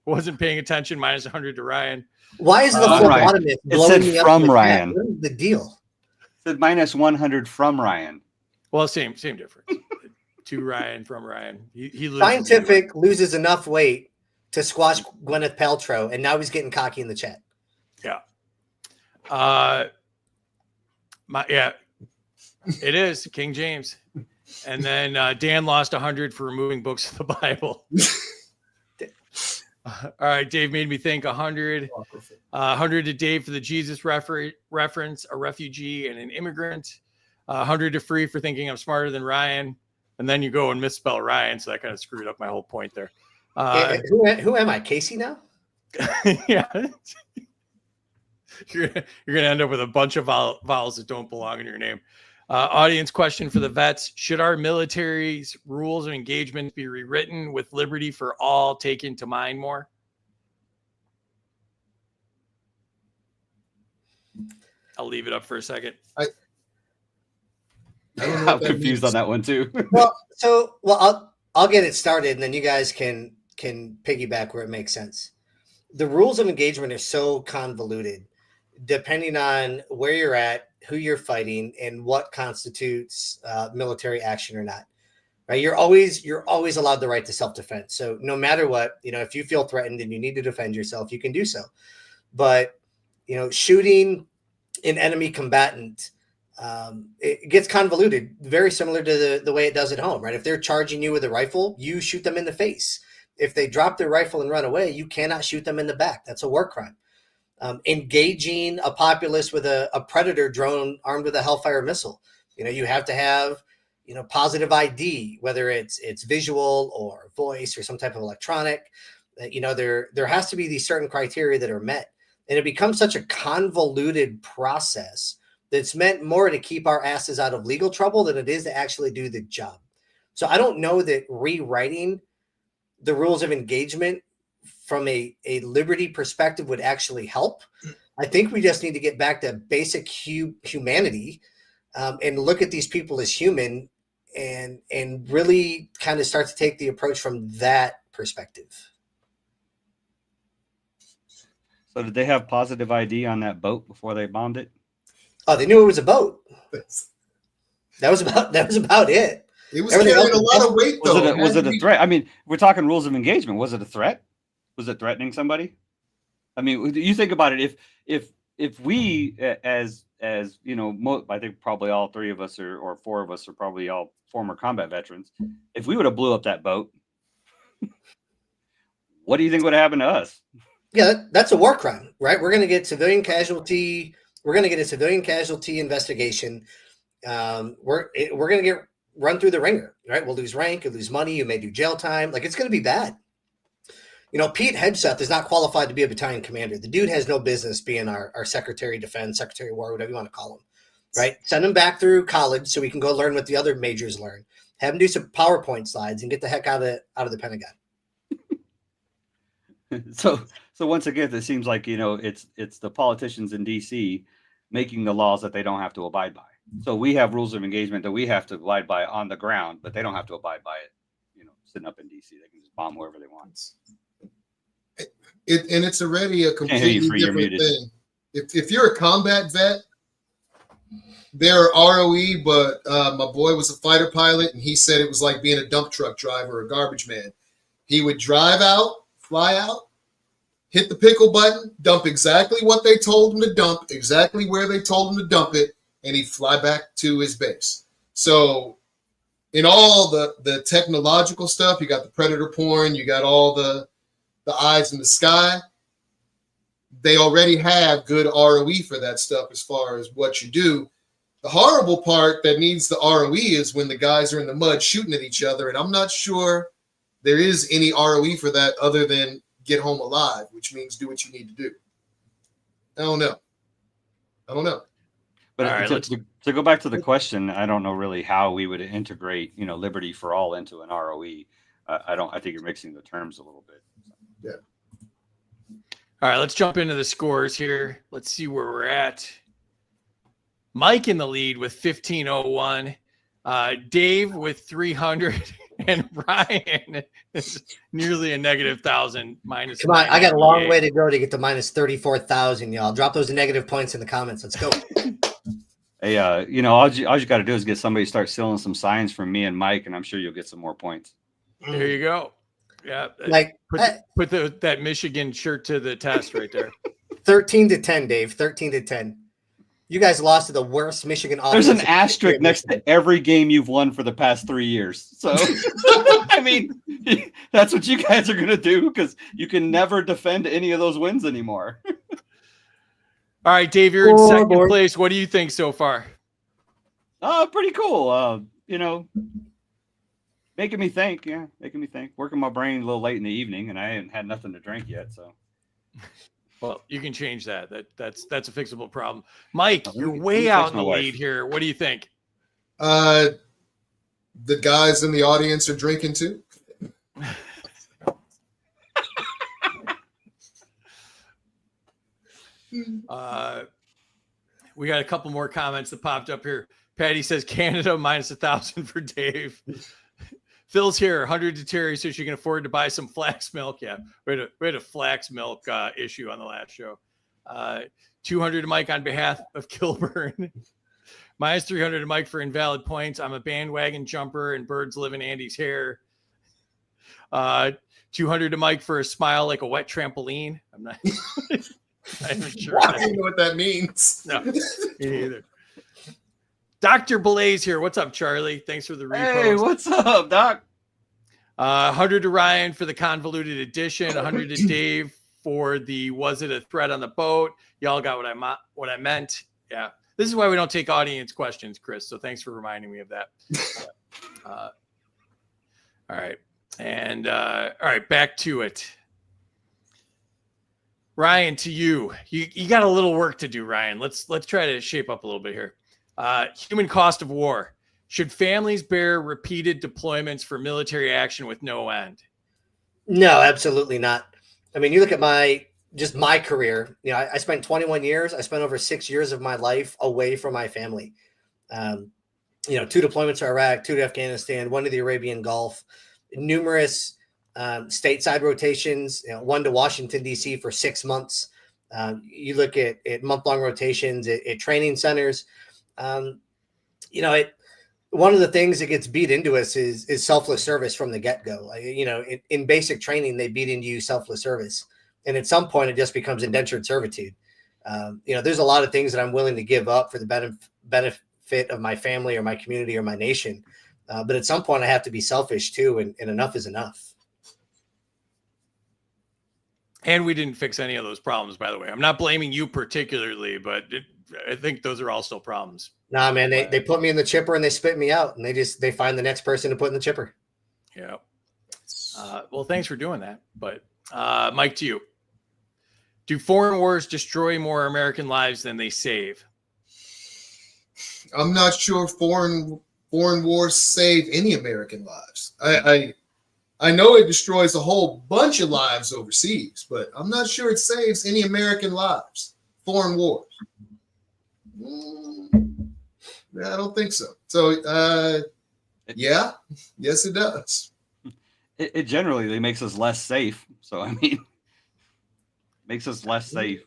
wasn't paying attention. Minus 100 to Ryan. Why is the phlebotomist blowing me up? From Ryan. What is the deal? It said minus 100 from Ryan. Well, same difference. To Ryan from Ryan. He loses. Scientific loses enough weight to squash Gwyneth Paltrow, and now he's getting cocky in the chat. Yeah. It is King James. And then Dan lost 100 for removing books of the Bible. All right, Dave made me think 100. 100 to Dave for the Jesus reference, a refugee and an immigrant. 100 to Free for thinking I'm smarter than Ryan. And then you go and misspell Ryan, so that kind of screwed up my whole point there. Who am I, Casey now? Yeah. You're gonna end up with a bunch of vowels that don't belong in your name. Audience question for the vets: should our military's rules of engagement be rewritten with liberty for all taken to mind more? I'll leave it up for a second. I'm confused on that one too. I'll get it started, and then you guys can piggyback where it makes sense. The rules of engagement are so convoluted, depending on where you're at, who you're fighting, and what constitutes military action or not. Right? You're always allowed the right to self-defense. So no matter what, if you feel threatened and you need to defend yourself, you can do so. But shooting an enemy combatant, it gets convoluted, very similar to the way it does at home, right? If they're charging you with a rifle, you shoot them in the face. If they drop their rifle and run away, you cannot shoot them in the back. That's a war crime. Engaging a populace with a predator drone armed with a Hellfire missile, you have to have, positive ID, whether it's visual or voice or some type of electronic. There has to be these certain criteria that are met, and it becomes such a convoluted process that's meant more to keep our asses out of legal trouble than it is to actually do the job. So I don't know that rewriting the rules of engagement from a liberty perspective would actually help. I think we just need to get back to basic humanity and look at these people as human and really kind of start to take the approach from that perspective. So did they have positive ID on that boat before they bombed it? Oh, they knew it was a boat. That was about it. It was carrying a lot of weight, though. Was it a threat? I mean, we're talking rules of engagement. Was it a threat? Was it threatening somebody? I mean, you think about it. If we, as I think probably all three of us or four of us are probably all former combat veterans. If we would have blew up that boat, what do you think would have happened to us? Yeah, that's a war crime, right? We're going to get civilian casualty. We're going to get a civilian casualty investigation. We're going to get run through the ringer, right? We'll lose rank, you'll lose money, you may do jail time. Like, it's going to be bad. Pete Hegseth is not qualified to be a battalion commander. The dude has no business being our Secretary of Defense, Secretary of War, whatever you want to call him, right? Send him back through college so we can go learn what the other majors learn. Have him do some PowerPoint slides and get the heck out of the Pentagon. So once again, it seems like, it's the politicians in DC making the laws that they don't have to abide by. So we have rules of engagement that we have to abide by on the ground, but they don't have to abide by it, sitting up in DC. They can just bomb whoever they want. And it's already a completely different thing. If you're a combat vet, they're ROE, but my boy was a fighter pilot, and he said it was like being a dump truck driver or a garbage man. He would drive out, fly out, hit the pickle button, dump exactly what they told him to dump, exactly where they told him to dump it, and he'd fly back to his base. So in all the technological stuff, you got the predator porn, you got all the eyes in the sky. They already have good ROE for that stuff as far as what you do. The horrible part that needs the ROE is when the guys are in the mud shooting at each other, and I'm not sure there is any ROE for that other than get home alive, which means do what you need to do. I don't know. But All right, to go back to the question, I don't know really how we would integrate, Liberty for All into an ROE. I think you're mixing the terms a little bit. Yeah. All right, let's jump into the scores here. Let's see where we're at. Mike in the lead with 1501. Dave with 300. And Ryan is nearly a negative 1,000 minus. Come on, I got a long way to go to get to minus 34,000, y'all. Drop those negative points in the comments. Let's go. Hey, all you got to do is get somebody to start selling some signs from me and Mike, and I'm sure you'll get some more points. There you go. Yeah, Like put that Michigan shirt to the test right there. 13-10, Dave. 13-10. You guys lost to the worst Michigan offense. There's an asterisk next to every game you've won for the past 3 years. So, I mean, that's what you guys are going to do because you can never defend any of those wins anymore. All right, Dave, you're in second place. What do you think so far? Pretty cool. Making me think. Yeah, making me think. Working my brain a little late in the evening, and I haven't had nothing to drink yet. So. Well, you can change that. That's a fixable problem. Mike, you're way out in the lead here. What do you think? The guys in the audience are drinking too. We got a couple more comments that popped up here. Patty says Canada minus 1,000 for Dave. Phil's here, 100 to Terry so she can afford to buy some flax milk. Yeah, we had a flax milk issue on the last show. 200 to Mike on behalf of Kilburn. Minus 300 to Mike for invalid points. I'm a bandwagon jumper and birds live in Andy's hair. 200 to Mike for a smile like a wet trampoline. I'm not even sure. I don't know what that means. No, me neither. Dr. Blaze here. What's up, Charlie? Thanks for the repost. Hey, what's up, Doc? 100 to Ryan for the convoluted edition. 100 to Dave for the was it a threat on the boat? Y'all got what I meant. Yeah. This is why we don't take audience questions, Chris. So thanks for reminding me of that. All right. And all right, back to it. Ryan, to you. You got a little work to do, Ryan. Let's try to shape up a little bit here. Human cost of war. Should families bear repeated deployments for military action with no end? No, absolutely not. I mean, you look at my career. I spent 21 years. I spent over 6 years of my life away from my family. 2 deployments to Iraq, 2 to Afghanistan, 1 to the Arabian Gulf, numerous stateside rotations, 1 to Washington, D.C. for 6 months. You look at month-long rotations at training centers. One of the things that gets beat into us is selfless service from the get-go. In basic training, they beat into you selfless service. And at some point, it just becomes indentured servitude. There's a lot of things that I'm willing to give up for the benefit of my family or my community or my nation. But at some point, I have to be selfish too, and enough is enough. And we didn't fix any of those problems, by the way. I'm not blaming you particularly, but I think those are all still problems. Nah, man, they put me in the chipper and they spit me out, and they find the next person to put in the chipper. Yeah. Well, thanks for doing that. But Mike, to you. Do foreign wars destroy more American lives than they save? I'm not sure foreign wars save any American lives. I know it destroys a whole bunch of lives overseas, but I'm not sure it saves any American lives. Foreign wars. I don't think so. So, yes, it does. It generally makes us less safe. So, I mean, makes us less safe.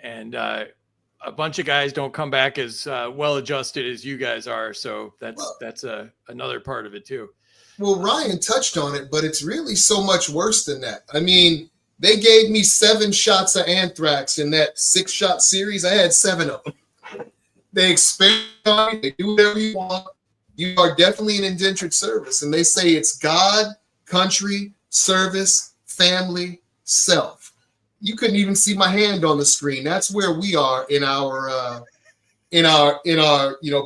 And a bunch of guys don't come back as well adjusted as you guys are. So that's another part of it too. Well, Ryan touched on it, but it's really so much worse than that. I mean, they gave me 7 shots of anthrax in that 6-shot series. I had 7 of them. They expand on you. They do whatever you want. You are definitely an indentured service. And they say it's God, country, service, family, self. You couldn't even see my hand on the screen. That's where we are in our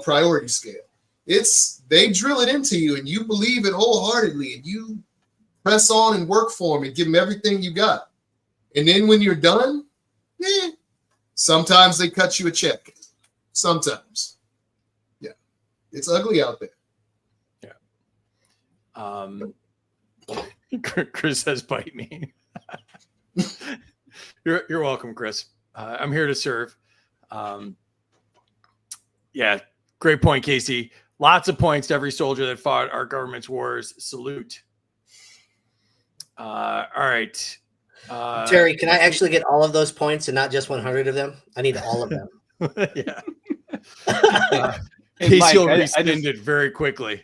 priority scale. They drill it into you and you believe it wholeheartedly and you press on and work for them and give them everything you got. And then when you're done, sometimes they cut you a check. Sometimes. Yeah. It's ugly out there. Yeah. Chris says, bite me. You're welcome, Chris. I'm here to serve. Yeah. Great point, Casey. Lots of points to every soldier that fought our government's wars. Salute. All right. Jerry, can I actually get all of those points and not just 100 of them? I need all of them. Yeah. Hey, Mike, Casey will I rescind it very quickly.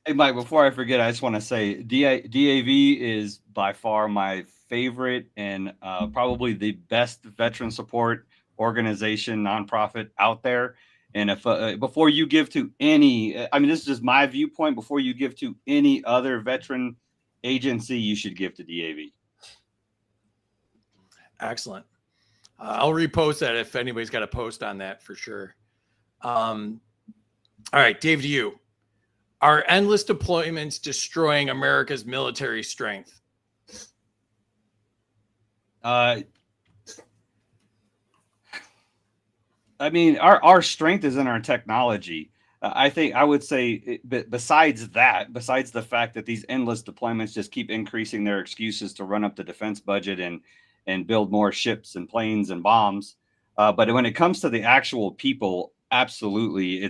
Hey, Mike, before I forget, I just want to say DAV is by far my favorite and probably the best veteran support organization, nonprofit out there. And if before you give to any, I mean, this is just my viewpoint, before you give to any other veteran agency, you should give to DAV. Excellent. I'll repost that if anybody's got a post on that for sure. All right, Dave, to you. Are endless deployments destroying America's military strength? I mean, our strength is in our technology. I think I would say, besides the fact that these endless deployments just keep increasing their excuses to run up the defense budget and build more ships and planes and bombs. But when it comes to the actual people, absolutely,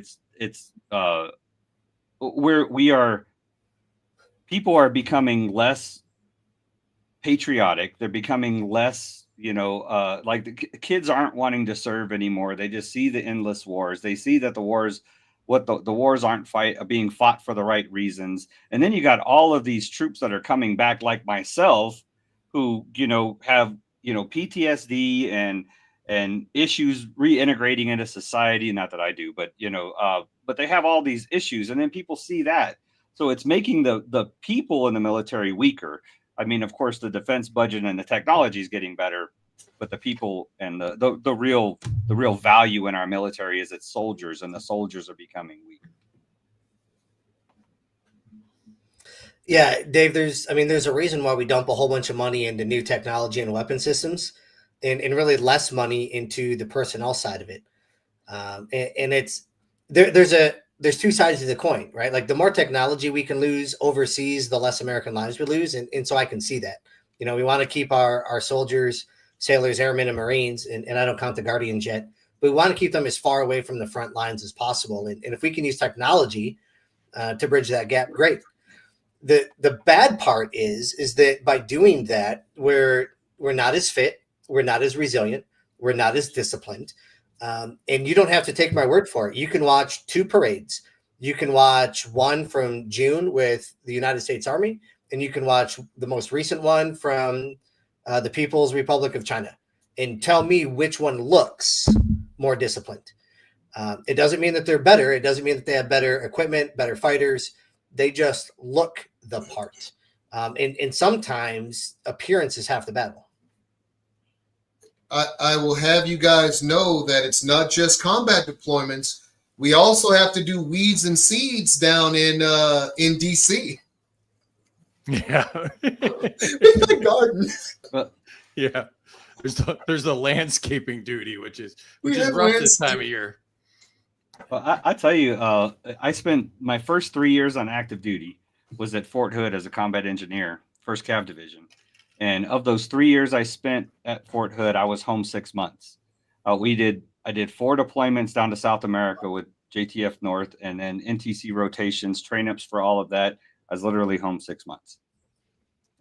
people are becoming less patriotic. They're becoming less, like the kids aren't wanting to serve anymore. They just see the endless wars. They see that the wars aren't being fought for the right reasons. And then you got all of these troops that are coming back, like myself, who, have, PTSD and issues reintegrating into society. Not that I do, but, but they have all these issues, and then people see that. So it's making the people in the military weaker. I mean, of course, the defense budget and the technology is getting better, but the people and the real value in our military is its soldiers, and the soldiers are becoming weaker. Yeah, Dave, there's a reason why we dump a whole bunch of money into new technology and weapon systems and really less money into the personnel side of it. And it's there's 2 sides to the coin, right? Like the more technology we can lose overseas, the less American lives we lose. And so I can see that, we want to keep our soldiers, sailors, airmen, and Marines, and I don't count the Guardians yet, but we want to keep them as far away from the front lines as possible. And if we can use technology to bridge that gap, great. The bad part is that by doing that, we're not as fit, we're not as resilient, we're not as disciplined. And you don't have to take my word for it. You can watch 2 parades. You can watch one from June with the United States Army, and you can watch the most recent one from the People's Republic of China, and tell me which one looks more disciplined. It doesn't mean that they're better. It doesn't mean that they have better equipment, better fighters. They just look the part. And sometimes appearance is half the battle. I will have you guys know that it's not just combat deployments. We also have to do weeds and seeds down in DC. Yeah. In the garden. Yeah. There's the landscaping duty, which is rough this time of year. Well, I tell you, I spent my first 3 years on active duty was at Fort Hood as a combat engineer, 1st Cav Division. And of those 3 years I spent at Fort Hood, I was home 6 months. I did 4 deployments down to South America with JTF North, and then NTC rotations, train ups for all of that. I was literally home 6 months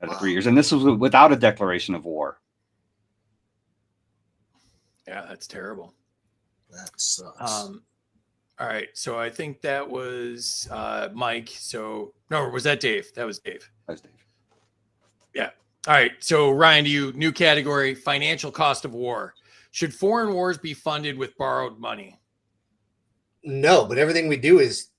out of 3 years. And this was without a declaration of war. Yeah, that's terrible. That sucks. All right. So I think that was Mike. So no, was that Dave? That was Dave. That's Dave. Yeah. All right. So Ryan, to you, new category: financial cost of war. Should foreign wars be funded with borrowed money? No, but everything we do is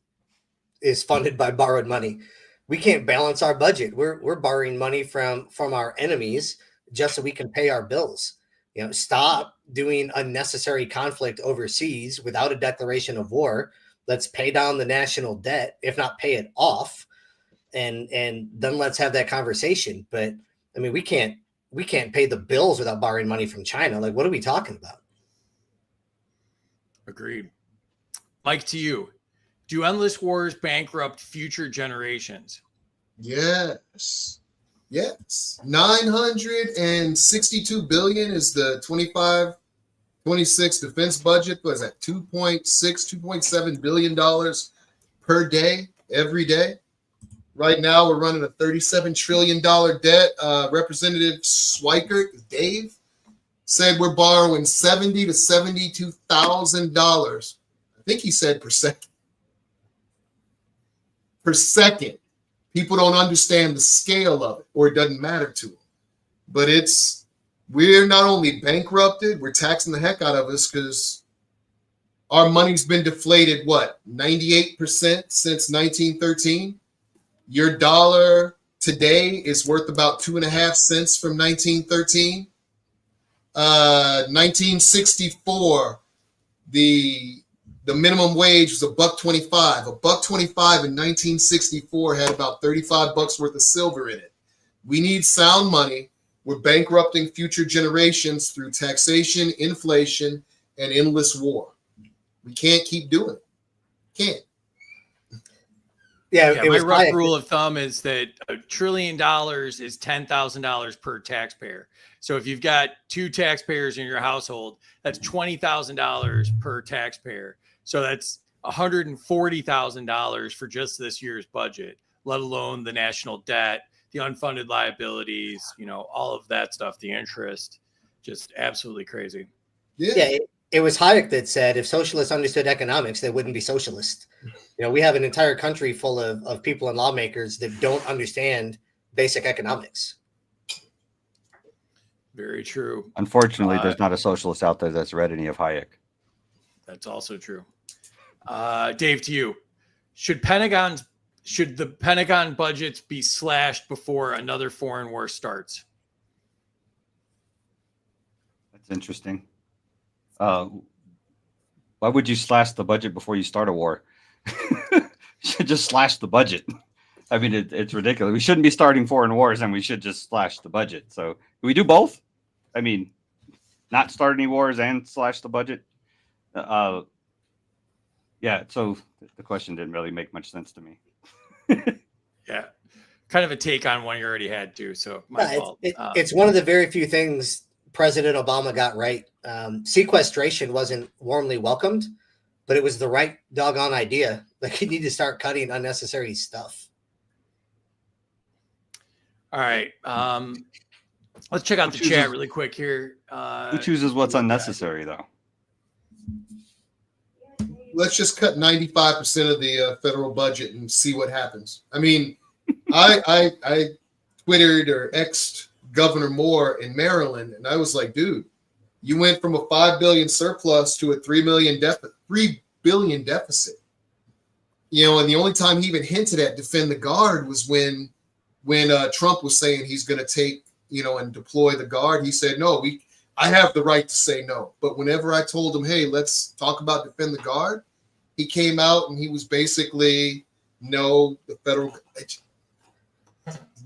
funded by borrowed money. We can't balance our budget. We're borrowing money from our enemies just so we can pay our bills. You know, stop doing unnecessary conflict overseas without a declaration of war. Let's pay down the national debt, if not pay it off, and then let's have that conversation. But I mean, we can't pay the bills without borrowing money from China. Like, what are we talking about? Agreed. Mike, to you. Do endless wars bankrupt future generations? Yes. 962 billion is the 25-26 defense budget. What is that? 2.7 billion dollars per day, every day. Right now, we're running a $37 trillion debt. Representative Schweikert, Dave, said we're borrowing $70,000 to $72,000. I think he said per second. Per second. People don't understand the scale of it, or it doesn't matter to them. But we're not only bankrupted, we're taxing the heck out of us because our money's been deflated, 98% since 1913? Your dollar today is worth about 2.5 cents from 1913. 1964, the minimum wage was $1.25. $1.25 in 1964 had about 35 bucks worth of silver in it. We need sound money. We're bankrupting future generations through taxation, inflation, and endless war. We can't keep doing it. Can't. Yeah, my rough rule of thumb is that $1 trillion is $10,000 per taxpayer. So if you've got 2 taxpayers in your household, that's $20,000 per taxpayer. So that's $140,000 for just this year's budget, let alone the national debt, the unfunded liabilities, all of that stuff, the interest, just absolutely crazy. Yeah, it was Hayek that said if socialists understood economics, they wouldn't be socialist. We have an entire country full of people and lawmakers that don't understand basic economics. Very true. Unfortunately, there's not a socialist out there that's read any of Hayek. That's also true. Dave, to you. Should the Pentagon budgets be slashed before another foreign war starts? That's interesting. Why would you slash the budget before you start a war? You should just slash the budget. I mean, it's ridiculous. We shouldn't be starting foreign wars, and we should just slash the budget. So, do we do both? I mean, not start any wars and slash the budget? Yeah, so the question didn't really make much sense to me. Yeah, kind of a take on one you already had too. So my fault. It's one of the very few things President Obama got right. Sequestration wasn't warmly welcomed, but it was the right doggone idea. Like, you need to start cutting unnecessary stuff. All right. Let's check out the chat really quick here. Who chooses what's unnecessary, though? Let's just cut 95% of the federal budget and see what happens. I mean, I Twittered or X'd Governor Moore in Maryland, and I was like, dude, you went from a $5 billion surplus to a $3 billion deficit. And the only time he even hinted at defend the guard was when Trump was saying he's going to take, and deploy the guard. He said, no, I have the right to say no. But whenever I told him, hey, let's talk about defend the guard, he came out and he was basically, no, the federal,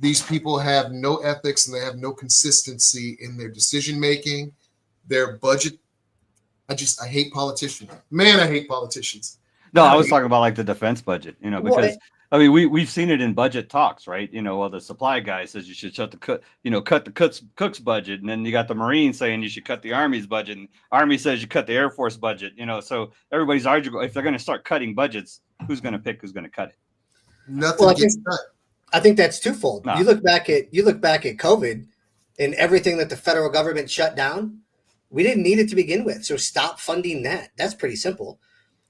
these people have no ethics and they have no consistency in their decision-making, their budget. I hate politicians. Man, I hate politicians. No, I was talking about like the defense budget, because I mean, we've seen it in budget talks, right? Well, the supply guy says you should cut the cook's budget, and then you got the Marines saying you should cut the Army's budget, and Army says you cut the Air Force budget. So everybody's arguing if they're going to start cutting budgets, who's going to pick who's going to cut it? Nothing gets cut. I think that's twofold. No. You look back at COVID and everything that the federal government shut down. We didn't need it to begin with. So stop funding that. That's pretty simple.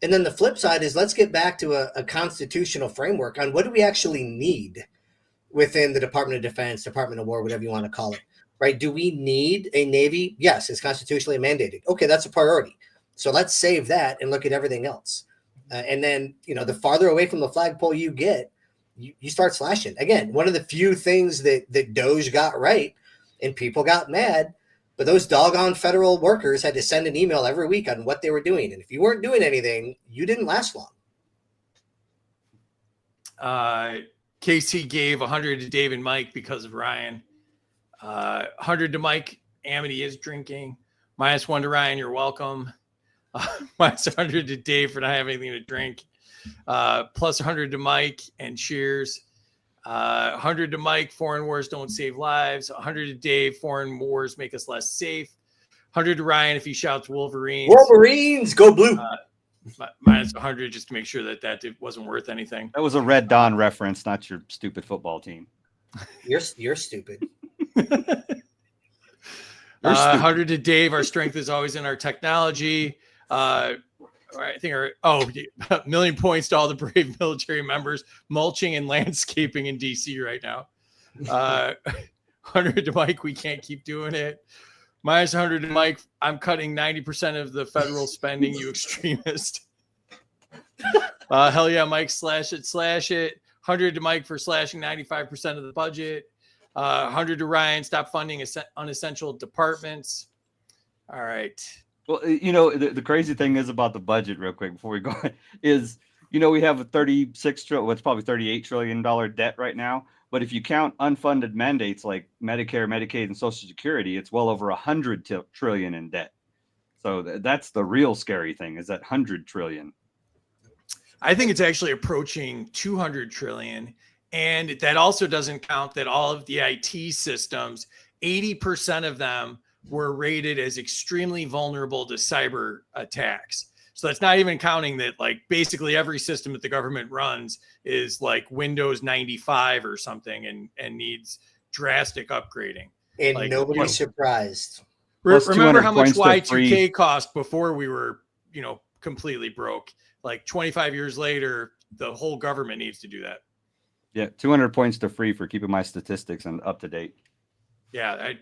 And then the flip side is let's get back to a constitutional framework on what do we actually need within the Department of Defense, Department of War, whatever you want to call it, right? Do we need a Navy? Yes, it's constitutionally mandated. Okay, that's a priority. So let's save that and look at everything else. And then, the farther away from the flagpole you get, you start slashing. Again, one of the few things that Doge got right and people got mad, but those doggone federal workers had to send an email every week on what they were doing. And if you weren't doing anything, you didn't last long. Casey gave 100 to Dave and Mike because of Ryan. 100 to Mike. Amity is drinking. -1 to Ryan. You're welcome. -100 to Dave for not having anything to drink. +100 to Mike and cheers. 100 to Mike. Foreign wars don't save lives. 100 to Dave. Foreign wars make us less safe. 100 to Ryan if he shouts Wolverines. Wolverines, go blue. -100 just to make sure that wasn't worth anything. That was a Red Dawn reference, not your stupid football team. You're stupid. 100 to Dave. Our strength is always in our technology. I think a million points to all the brave military members mulching and landscaping in DC right now. 100 to Mike. We can't keep doing it. -100 to Mike. I'm cutting 90% of the federal spending, you extremist. Hell yeah, Mike, slash it. 100 to Mike for slashing 95% of the budget. 100 to Ryan, stop funding unessential departments. All right. Well, the crazy thing is about the budget, real quick, before we go, is, we have a it's probably $38 trillion debt right now. But if you count unfunded mandates like Medicare, Medicaid, and Social Security, it's well over $100 trillion in debt. So that's the real scary thing, is that $100 trillion. I think it's actually approaching 200 trillion. And that also doesn't count that all of the IT systems, 80% of them were rated as extremely vulnerable to cyber attacks. So that's not even counting that, like, basically every system that the government runs is like Windows 95 or something and needs drastic upgrading. And like, nobody's surprised. Remember how much Y2K free cost before we were, completely broke. Like 25 years later, the whole government needs to do that. Yeah, 200 points to free for keeping my statistics and up to date. Yeah,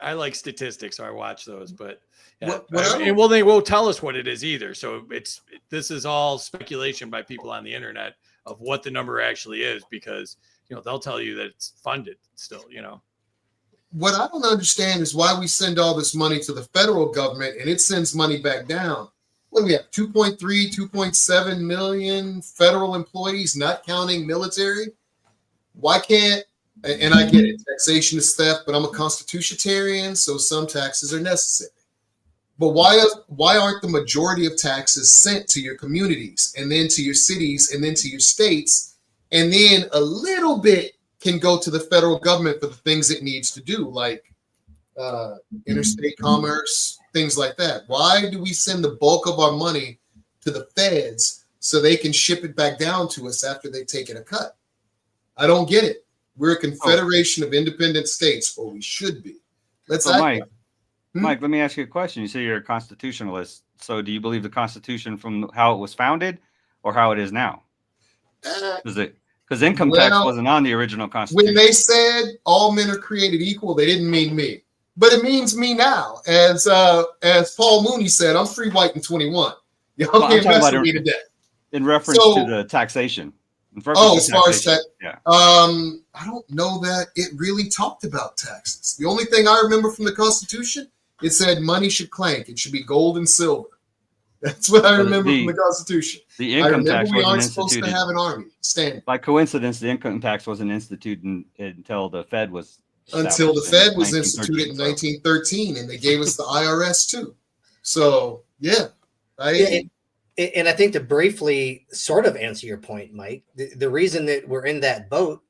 I like statistics, so I watch those. But yeah, What they won't tell us what it is either. So this is all speculation by people on the internet of what the number actually is, because they'll tell you that it's funded still. What I don't understand is why we send all this money to the federal government and it sends money back down. What do we have? 2.3, 2.7 million federal employees, not counting military. Why can't, and I get it, taxation is theft, but I'm a constitutionarian, so some taxes are necessary. But why aren't the majority of taxes sent to your communities and then to your cities and then to your states, and then a little bit can go to the federal government for the things it needs to do, like interstate commerce, things like that? Why do we send the bulk of our money to the feds so they can ship it back down to us after they've taken a cut? I don't get it. We're a confederation of independent states, or we should be. Mike, let me ask you a question. You say you're a constitutionalist. So do you believe the Constitution from how it was founded or how it is now? Because income tax wasn't on the original Constitution. When they said all men are created equal, they didn't mean me. But it means me now. As Paul Mooney said, I'm free, white, and 21. Y'all can't mess with me to death. In reference to the taxation. As far as tax, yeah. I don't know that it really talked about taxes. The only thing I remember from the Constitution, it said money should clank. It should be gold and silver. That's what I remember from the Constitution. The income tax we aren't wasn't supposed to have an army standing. By coincidence, the income tax wasn't instituted until the Fed was instituted in 1913, and they gave us the IRS too. So yeah, And I think to briefly sort of answer your point, Mike, the reason that we're in that boat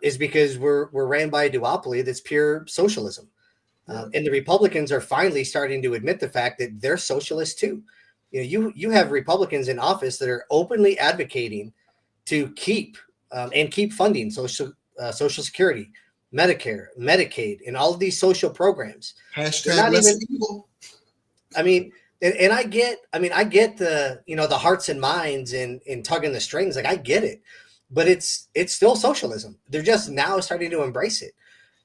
is because we're ran by a duopoly that's pure socialism. And the Republicans are finally starting to admit the fact that they're socialists too. You have Republicans in office that are openly advocating to keep funding Social Security, Medicare, Medicaid, and all of these social programs. Hashtag not less even- evil. I mean, and I get the, the hearts and minds and tugging the strings. Like, I get it, but it's still socialism. They're just now starting to embrace it.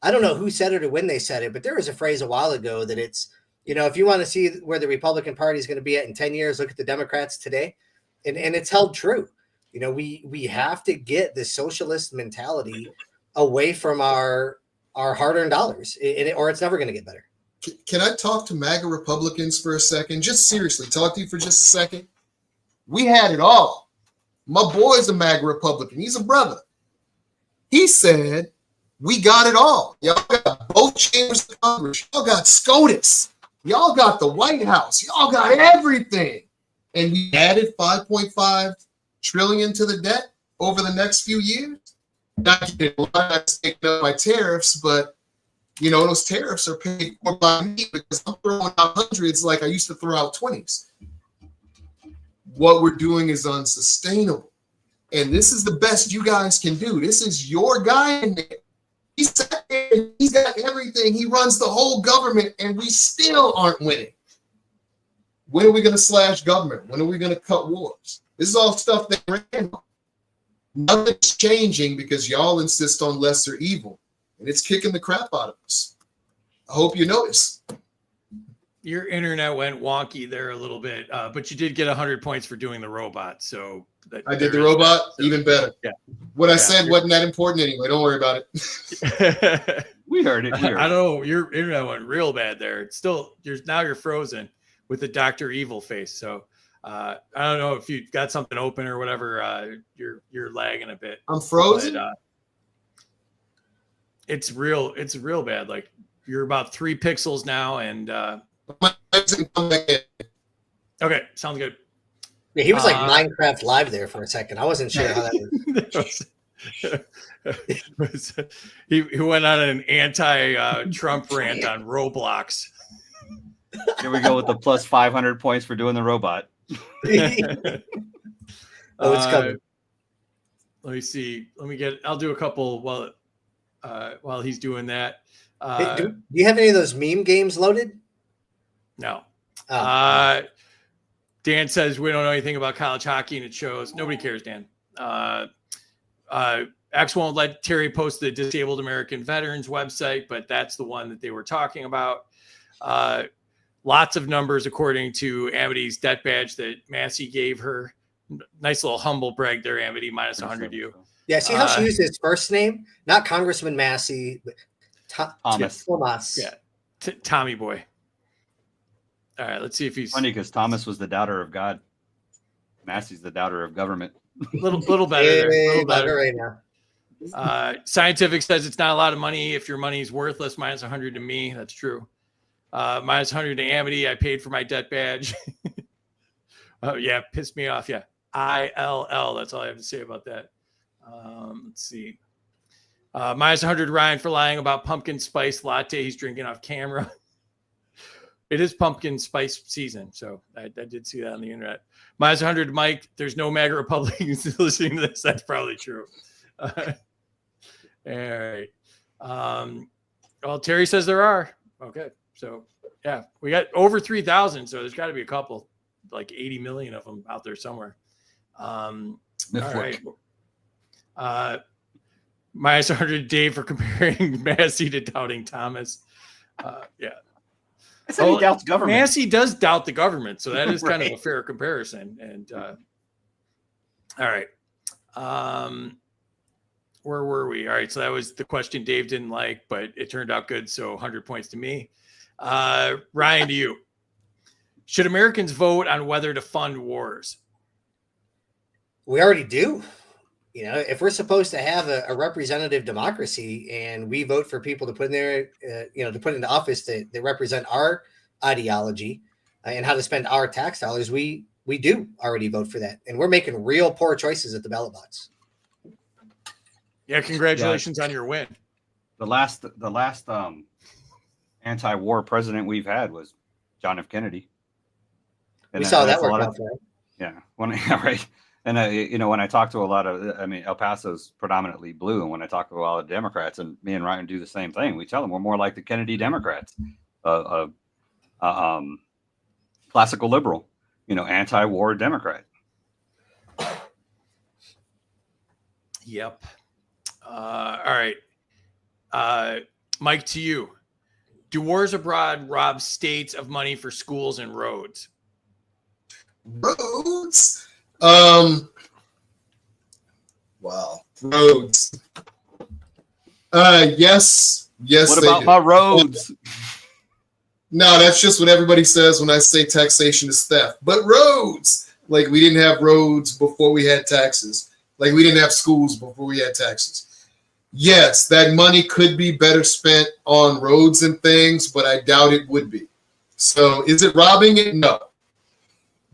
I don't know who said it or when they said it, but there was a phrase a while ago that it's, if you want to see where the Republican Party is going to be at in 10 years, look at the Democrats today. And it's held true. We have to get the socialist mentality away from our hard-earned dollars, or it's never going to get better. Can I talk to MAGA Republicans for a second? Just seriously, talk to you for just a second. We had it all. My boy's a MAGA Republican. He's a brother. He said, we got it all. Y'all got both chambers of Congress. Y'all got SCOTUS. Y'all got the White House. Y'all got everything. And we added 5.5 trillion to the debt over the next few years. Not getting a lot that's taken up by tariffs, but those tariffs are paid for by me because I'm throwing out hundreds like I used to throw out 20s. What we're doing is unsustainable. And this is the best you guys can do. This is your guy in there. He's sat there and he's got everything. He runs the whole government, and we still aren't winning. When are we going to slash government? When are we going to cut wars? This is all stuff that ran on. Nothing's changing because y'all insist on lesser evil. And it's kicking the crap out of us. I hope you notice. Your internet went wonky there a little bit, but you did get 100 points for doing the robot. So I did the robot, even better. Yeah. What I said wasn't that important anyway. Don't worry about it. We heard it. I don't know. Your internet went real bad there. It's still you're frozen with the Dr. Evil face. So I don't know if you've got something open or whatever. You're lagging a bit. I'm frozen. But, it's real bad. Like, you're about 3 pixels now, and okay, sounds good. Yeah, he was like Minecraft Live there for a second. I wasn't sure how that was. He went on an anti-Trump rant on Roblox. Here we go with the plus 500 points for doing the robot. it's coming. Let me see. I'll do a couple while he's doing that. Do you have any of those meme games loaded? No. Oh. Dan says we don't know anything about college hockey, and it shows. Nobody cares, Dan. X won't let Terry post the Disabled American Veterans website, but that's the one that they were talking about. Lots of numbers according to Amity's debt badge that Massey gave her. Nice little humble brag there, Amity, minus 100 you. Yeah, see how she used his first name? Not Congressman Massey, but Thomas. Thomas. Yeah, Tommy boy. All right, let's see if he's Funny because Thomas was the doubter of God. Massey's the doubter of government. little better there. Hey, Little better. right now. Scientific says it's not a lot of money if your money is worthless. Minus 100 to me. That's true. Minus 100 to Amity. I paid for my debt badge. Oh, yeah. Pissed me off. Yeah. ILL. That's all I have to say about that. Let's see. Minus 100 Ryan for lying about pumpkin spice latte he's drinking off camera. It is pumpkin spice season, so I did see that on the internet. Minus 100 Mike, there's no MAGA Republicans listening to this. That's probably true. All right. Well, Terry says there are. Okay, so yeah, we got over 3,000, so there's got to be a couple, like 80 million of them out there somewhere. All right. Minus 100 Dave for comparing Massey to doubting Thomas. Yeah. I said he doubts government. Massey does doubt the government, so that is kind of a fair comparison. And all right. Where were we? All right, so that was the question Dave didn't like, but it turned out good, so 100 points to me. Ryan, to you. Should Americans vote on whether to fund wars? We already do. If we're supposed to have a representative democracy and we vote for people to put in there, to put into office that represent our ideology and how to spend our tax dollars, we do already vote for that. And we're making real poor choices at the ballot box. Yeah, congratulations on your win. The last anti-war president we've had was John F. Kennedy. And we saw that work out for him. Yeah, right. And when I talk to a lot of, El Paso's predominantly blue, and when I talk to a lot of Democrats, and me and Ryan do the same thing, we tell them we're more like the Kennedy Democrats, classical liberal, anti-war Democrat. Yep. All right. Mike, to you. Do wars abroad rob states of money for schools and roads? Roads? Wow. Roads. Yes. What about my roads? No, that's just what everybody says when I say taxation is theft. But roads, like we didn't have roads before we had taxes. Like we didn't have schools before we had taxes. Yes, that money could be better spent on roads and things, but I doubt it would be. So is it robbing it? No.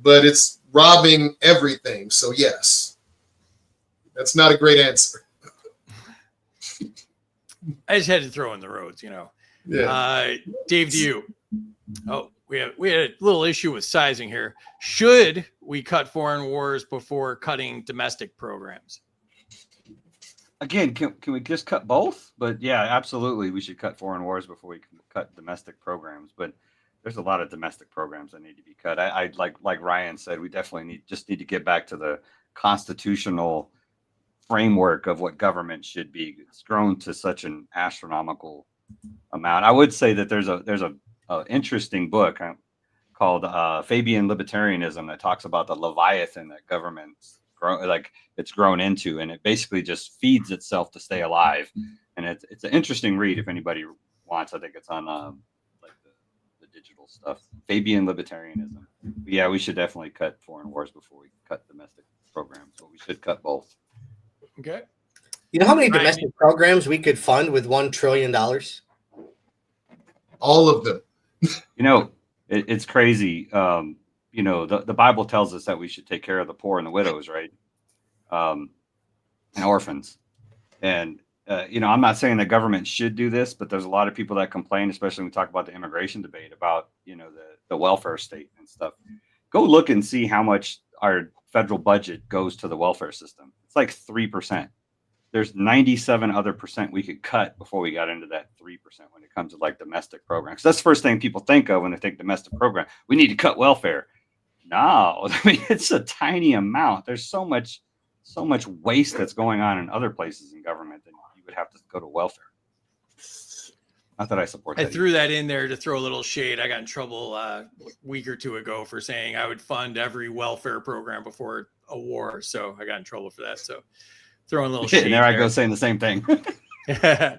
But it's robbing everything. So yes. That's not a great answer. I just had to throw in the roads, Yeah. Dave, to you. Oh, we had a little issue with sizing here. Should we cut foreign wars before cutting domestic programs? Again, can we just cut both? But yeah, absolutely, we should cut foreign wars before we can cut domestic programs. But there's a lot of domestic programs that need to be cut. I like Ryan said, we definitely need to get back to the constitutional framework of what government should be. It's grown to such an astronomical amount. I would say that there's a interesting book called Fabian Libertarianism that talks about the Leviathan that government's grown into, and it basically just feeds itself to stay alive. And it's an interesting read if anybody wants. I think it's on the digital stuff. Fabian Libertarianism. But yeah, we should definitely cut foreign wars before we cut domestic programs. So we should cut both. Okay. You know how many Ryan, domestic programs we could fund with $1 trillion? All of them. It's crazy. The Bible tells us that we should take care of the poor and the widows, right? And orphans. And, I'm not saying the government should do this, but there's a lot of people that complain, especially when we talk about the immigration debate about, the welfare state and stuff. Go look and see how much our federal budget goes to the welfare system. It's like 3%. There's 97 other percent we could cut before we got into that 3% when it comes to like domestic programs. That's the first thing people think of when they think domestic program. We need to cut welfare. No, it's a tiny amount. There's so much waste that's going on in other places in government that you would have to go to welfare. Not that I support that. I threw that in there to throw a little shade. I got in trouble a week or two ago for saying I would fund every welfare program before a war. So I got in trouble for that. So throwing a little shade. And there I go saying the same thing. All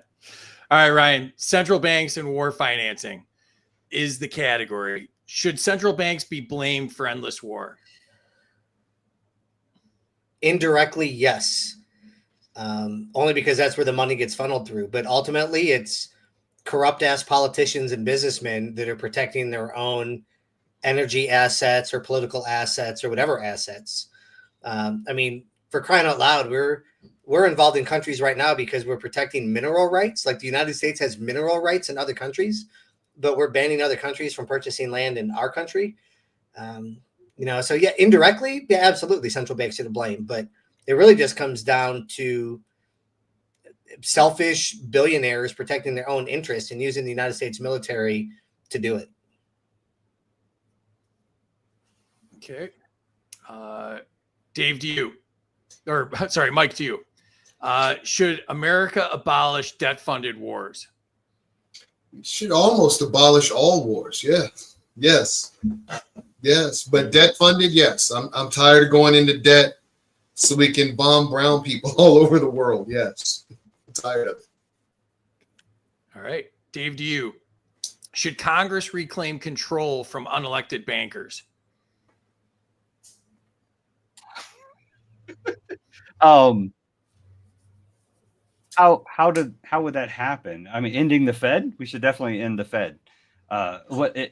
right, Ryan. Central banks and war financing is the category. Should central banks be blamed for endless war? Indirectly, yes. Only because that's where the money gets funneled through. But ultimately, it's corrupt-ass politicians and businessmen that are protecting their own energy assets or political assets or whatever assets. For crying out loud, we're involved in countries right now because we're protecting mineral rights. Like the United States has mineral rights in other countries, but we're banning other countries from purchasing land in our country. So yeah, indirectly, yeah, absolutely, central banks are to blame, but it really just comes down to selfish billionaires protecting their own interests and using the United States military to do it. Okay. Dave, to you. Or, sorry, Mike, to you. Should America abolish debt-funded wars? It should almost abolish all wars. Yeah. Yes. But debt funded, yes. I'm tired of going into debt so we can bomb brown people all over the world. Yes. I'm tired of it. All right. Dave, to you. Should Congress reclaim control from unelected bankers? How would that happen? Ending the Fed? We should definitely end the Fed.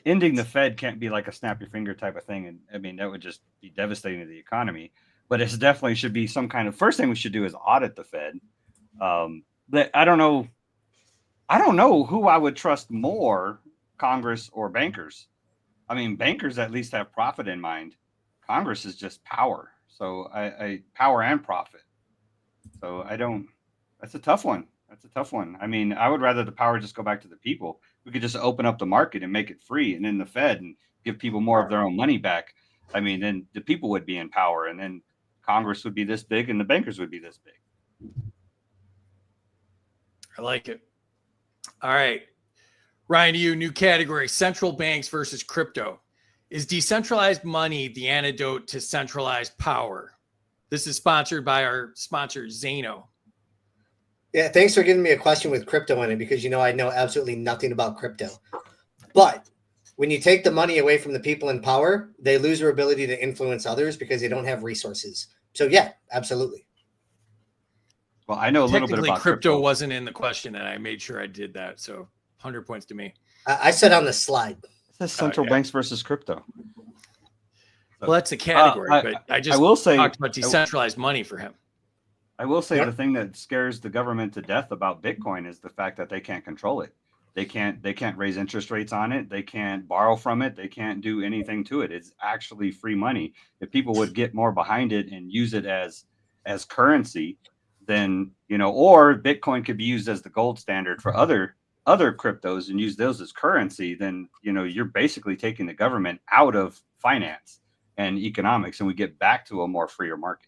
Ending the Fed can't be like a snap your finger type of thing, and that would just be devastating to the economy. But it definitely should be some kind of first thing we should do is audit the Fed. But I don't know who I would trust more, Congress or bankers. Bankers at least have profit in mind. Congress is just power. So I power and profit. So I don't. That's a tough one. That's a tough one. I mean, I would rather the power just go back to the people. We could just open up the market and make it free, and then the Fed and give people more of their own money back. I mean, then the people would be in power, and then Congress would be this big, and the bankers would be this big. I like it. All right. Ryan, to you, new category, central banks versus crypto. Is decentralized money the antidote to centralized power? This is sponsored by our sponsor, Zano. Yeah, thanks for giving me a question with crypto in it, because I know absolutely nothing about crypto. But when you take the money away from the people in power, they lose their ability to influence others because they don't have resources. So yeah, absolutely. Well, I know a little bit Technically, about crypto wasn't in the question, and I made sure I did that. So 100 points to me. I said on the slide. It says central banks versus crypto. Well, that's a category, but I will say, talked about decentralized money for him. I will say the thing that scares the government to death about Bitcoin is the fact that they can't control it. They can't raise interest rates on it. They can't borrow from it. They can't do anything to it. It's actually free money. If people would get more behind it and use it as currency, then or Bitcoin could be used as the gold standard for other cryptos and use those as currency, then you're basically taking the government out of finance and economics, and we get back to a more freer market.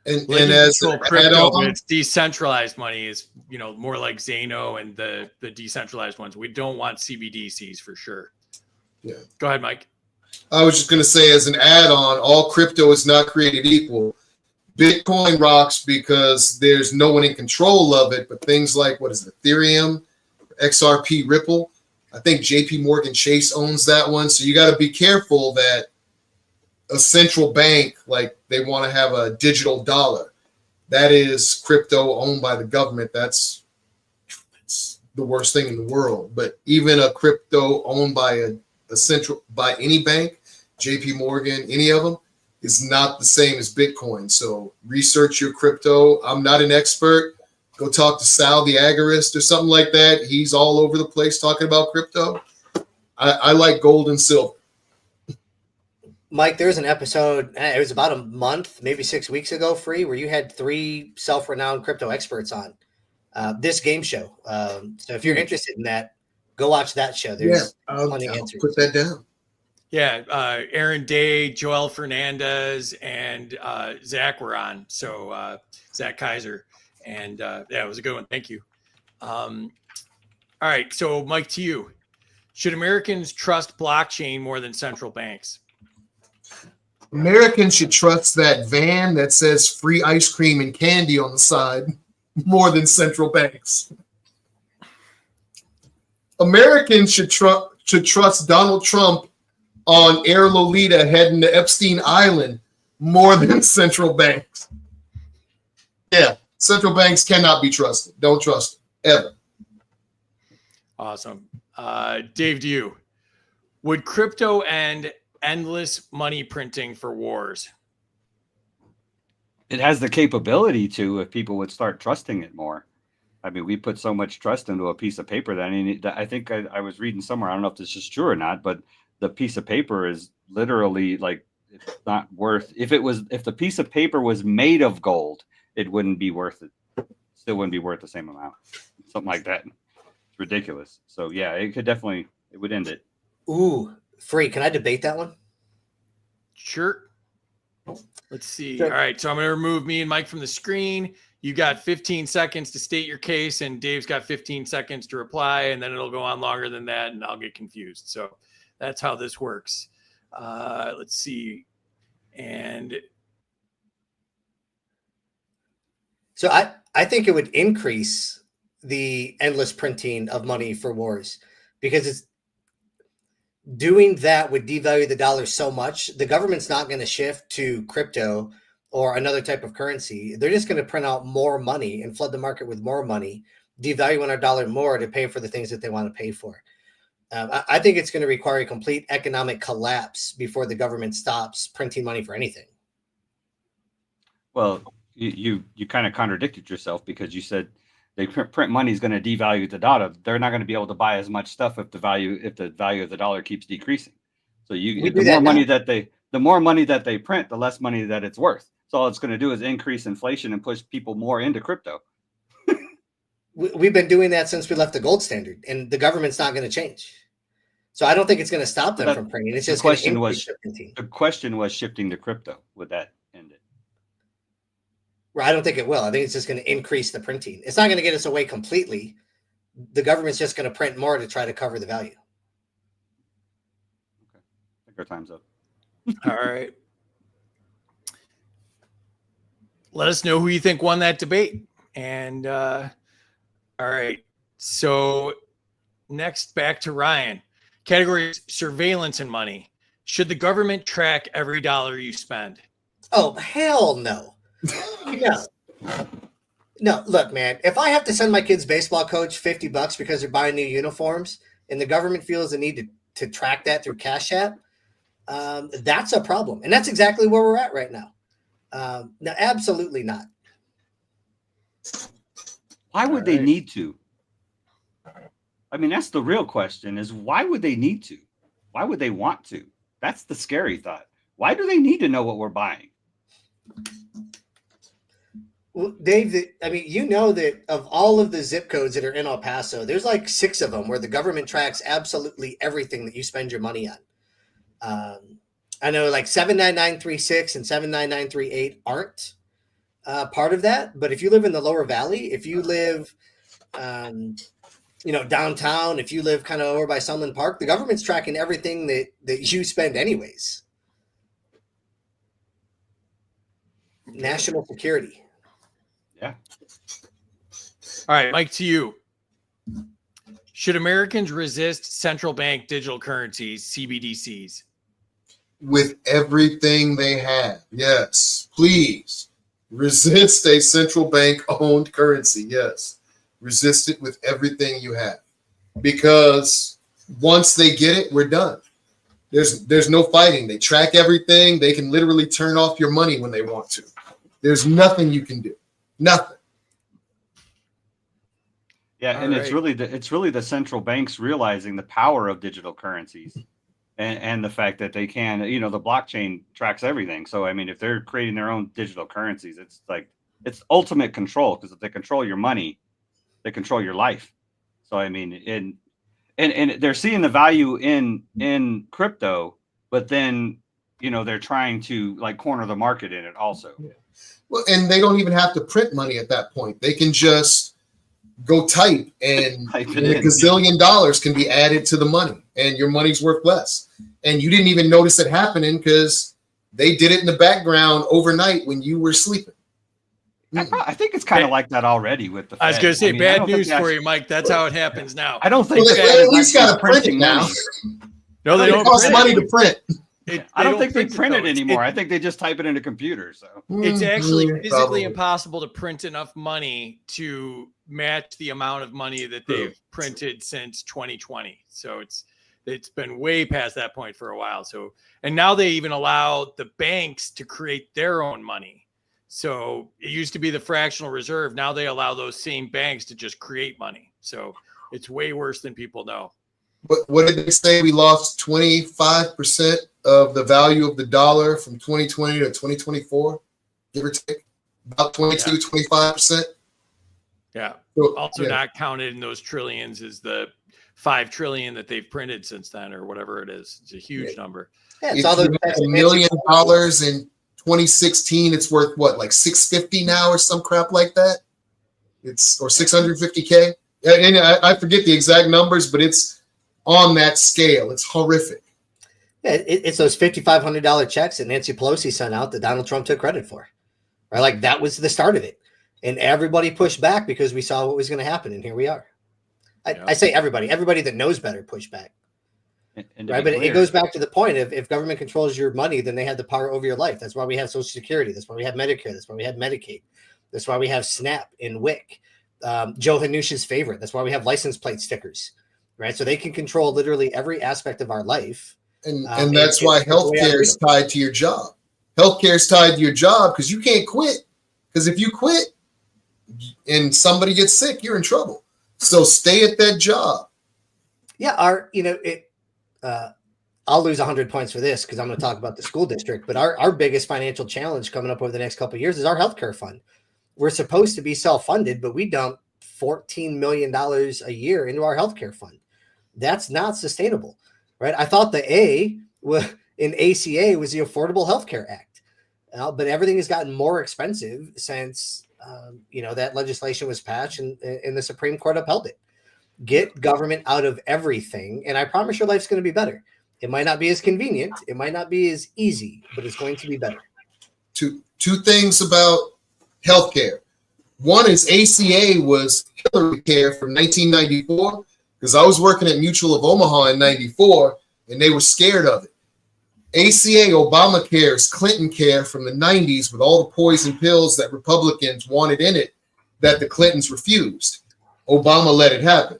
And as crypto, but it's decentralized money is more like Zano and the decentralized ones. We don't want CBDCs for sure. Yeah. Go ahead, Mike. I was just going to say, as an add-on, all crypto is not created equal. Bitcoin rocks because there's no one in control of it, but things like, what is it, Ethereum, XRP, Ripple, I think JP Morgan Chase owns that one. So you got to be careful that a central bank, like they want to have a digital dollar. That is crypto owned by the government. It's the worst thing in the world. But even a crypto owned by by any bank, JP Morgan, any of them, is not the same as Bitcoin. So research your crypto. I'm not an expert. Go talk to Sal, the agorist, or something like that. He's all over the place talking about crypto. I like gold and silver. Mike, there was an episode, it was about a month, maybe 6 weeks ago, free, where you had 3 self-renowned crypto experts on this game show. So if you're interested in that, go watch that show. There's plenty of answers. Put that down. Yeah, Aaron Day, Joel Fernandez, and Zach were on. So Zach Kaiser, and it was a good one. Thank you. All right, so Mike, to you, should Americans trust blockchain more than central banks? Americans should trust that van that says free ice cream and candy on the side more than central banks. Americans should trust Donald Trump on Air Lolita heading to Epstein Island more than central banks. Yeah, central banks cannot be trusted. Don't trust them, ever. Awesome. Dave, to you. Would crypto end endless money printing for wars? It has the capability to, if people would start trusting it more. I mean, we put so much trust into a piece of paper that I think I was reading somewhere, I don't know if this is true or not, but the piece of paper is literally like, it's not worth, if the piece of paper was made of gold, it wouldn't be worth it. Still wouldn't be worth the same amount. Something like that. It's ridiculous. So yeah, it would end it. Ooh, free. Can I debate that one? Sure. Let's see. Sure. All right. So I'm going to remove me and Mike from the screen. You got 15 seconds to state your case, and Dave's got 15 seconds to reply, and then it'll go on longer than that, and I'll get confused. So that's how this works. Let's see. And so I think it would increase the endless printing of money for wars, because doing that would devalue the dollar so much. The government's not going to shift to crypto or another type of currency. They're just going to print out more money and flood the market with more money, devaluing our dollar more to pay for the things that they want to pay for. I think it's going to require a complete economic collapse before the government stops printing money for anything. Well, you kind of contradicted yourself, because you said they print money is going to devalue the dollar. They're not going to be able to buy as much stuff if the value of the dollar keeps decreasing. So the more money that the more money that they print, the less money that it's worth. So all it's going to do is increase inflation and push people more into crypto. We've been doing that since we left the gold standard, and the government's not going to change. So I don't think it's going to stop them from printing. It's just going to increase the printing. The question was shifting to crypto. Would that end it? Well, I don't think it will. I think it's just going to increase the printing. It's not going to get us away completely. The government's just going to print more to try to cover the value. Okay. I think our time's up. All right. Let us know who you think won that debate. And all right. So next, back to Ryan. Category is surveillance and money. Should the government track every dollar you spend? Oh, hell no. No. No, look, man, if I have to send my kid's baseball coach $50 because they're buying new uniforms and the government feels the need to track that through Cash App, that's a problem. And that's exactly where we're at right now. No, absolutely not. Why would they need to? I mean, that's the real question is why would they need to? Why would they want to? That's the scary thought. Why do they need to know what we're buying? Well, Dave, I mean, you know that of all of the zip codes that are in El Paso, there's like 6 of them where the government tracks absolutely everything that you spend your money on. I know like 79936 and 79938 aren't part of that. But if you live in the lower valley, if you live, downtown, if you live kind of over by Sunland Park, the government's tracking everything that you spend anyways. National security. Yeah. All right, Mike, to you. Should Americans resist central bank digital currencies, CBDCs? With everything they have, yes. Please resist a central bank owned currency. Yes. Resist it with everything you have. Because once they get it, we're done. There's no fighting. They track everything. They can literally turn off your money when they want to. There's nothing you can do. Nothing. Yeah, and it's really the central banks realizing the power of digital currencies and the fact that they can, the blockchain tracks everything. So I mean, if they're creating their own digital currencies, it's like it's ultimate control, because if they control your money, they control your life. So I mean, and they're seeing the value in crypto, but then they're trying to like corner the market in it also. Yeah. Well, and they don't even have to print money at that point. They can just go type and a gazillion dollars can be added to the money and your money's worth less. And you didn't even notice it happening because they did it in the background overnight when you were sleeping. I think it's kind of like that already with the Fed. I was going to say, bad news for you, Mike. That's how it happens now. I don't think they at least got to print it now. No, they don't. It costs money to print. I don't think they print it anymore. I think they just type it into computers. So it's actually physically impossible to print enough money to match the amount of money that they've printed since 2020. So it's been way past that point for a while. So, and now they even allow the banks to create their own money. So it used to be the fractional reserve. Now they allow those same banks to just create money. So it's way worse than people know. But what did they say? We lost 25% of the value of the dollar from 2020 to 2024, give or take, about 25%. Yeah. So, also not counted in those trillions is the 5 trillion that they've printed since then, or whatever it is. It's a huge number. Yeah, it's all those $1 million in 2016. It's worth what, like $650 now or some crap like that? Or 650K. And I forget the exact numbers, but it's on that scale. It's horrific. Yeah, it's those $5,500 checks that Nancy Pelosi sent out that Donald Trump took credit for. Right? Like that was the start of it. And everybody pushed back because we saw what was going to happen. And here we are. I say everybody that knows better pushed back. And right. But it goes back to the point of if government controls your money, then they have the power over your life. That's why we have Social Security. That's why we have Medicare. That's why we have Medicaid. That's why we have SNAP and WIC. Joe Hanush's favorite. That's why we have license plate stickers. Right. So they can control literally every aspect of our life. And that's why healthcare is tied to your job. Healthcare is tied to your job because you can't quit. Because if you quit and somebody gets sick, you're in trouble. So stay at that job. Yeah, I'll lose 100 points for this because I'm going to talk about the school district. But our biggest financial challenge coming up over the next couple of years is our healthcare fund. We're supposed to be self-funded, but we dump $14 million a year into our healthcare fund. That's not sustainable, right? I thought the A in ACA was the Affordable Healthcare Act, but everything has gotten more expensive since that legislation was passed and the Supreme Court upheld it. Get government out of everything, and I promise your life's going to be better. It might not be as convenient, it might not be as easy, but it's going to be better. Two things about healthcare. One is ACA was Hillary Care from 1994, because I was working at Mutual of Omaha in 94, and they were scared of it. ACA, Obamacare, is Clinton Care from the 90s with all the poison pills that Republicans wanted in it that the Clintons refused. Obama let it happen.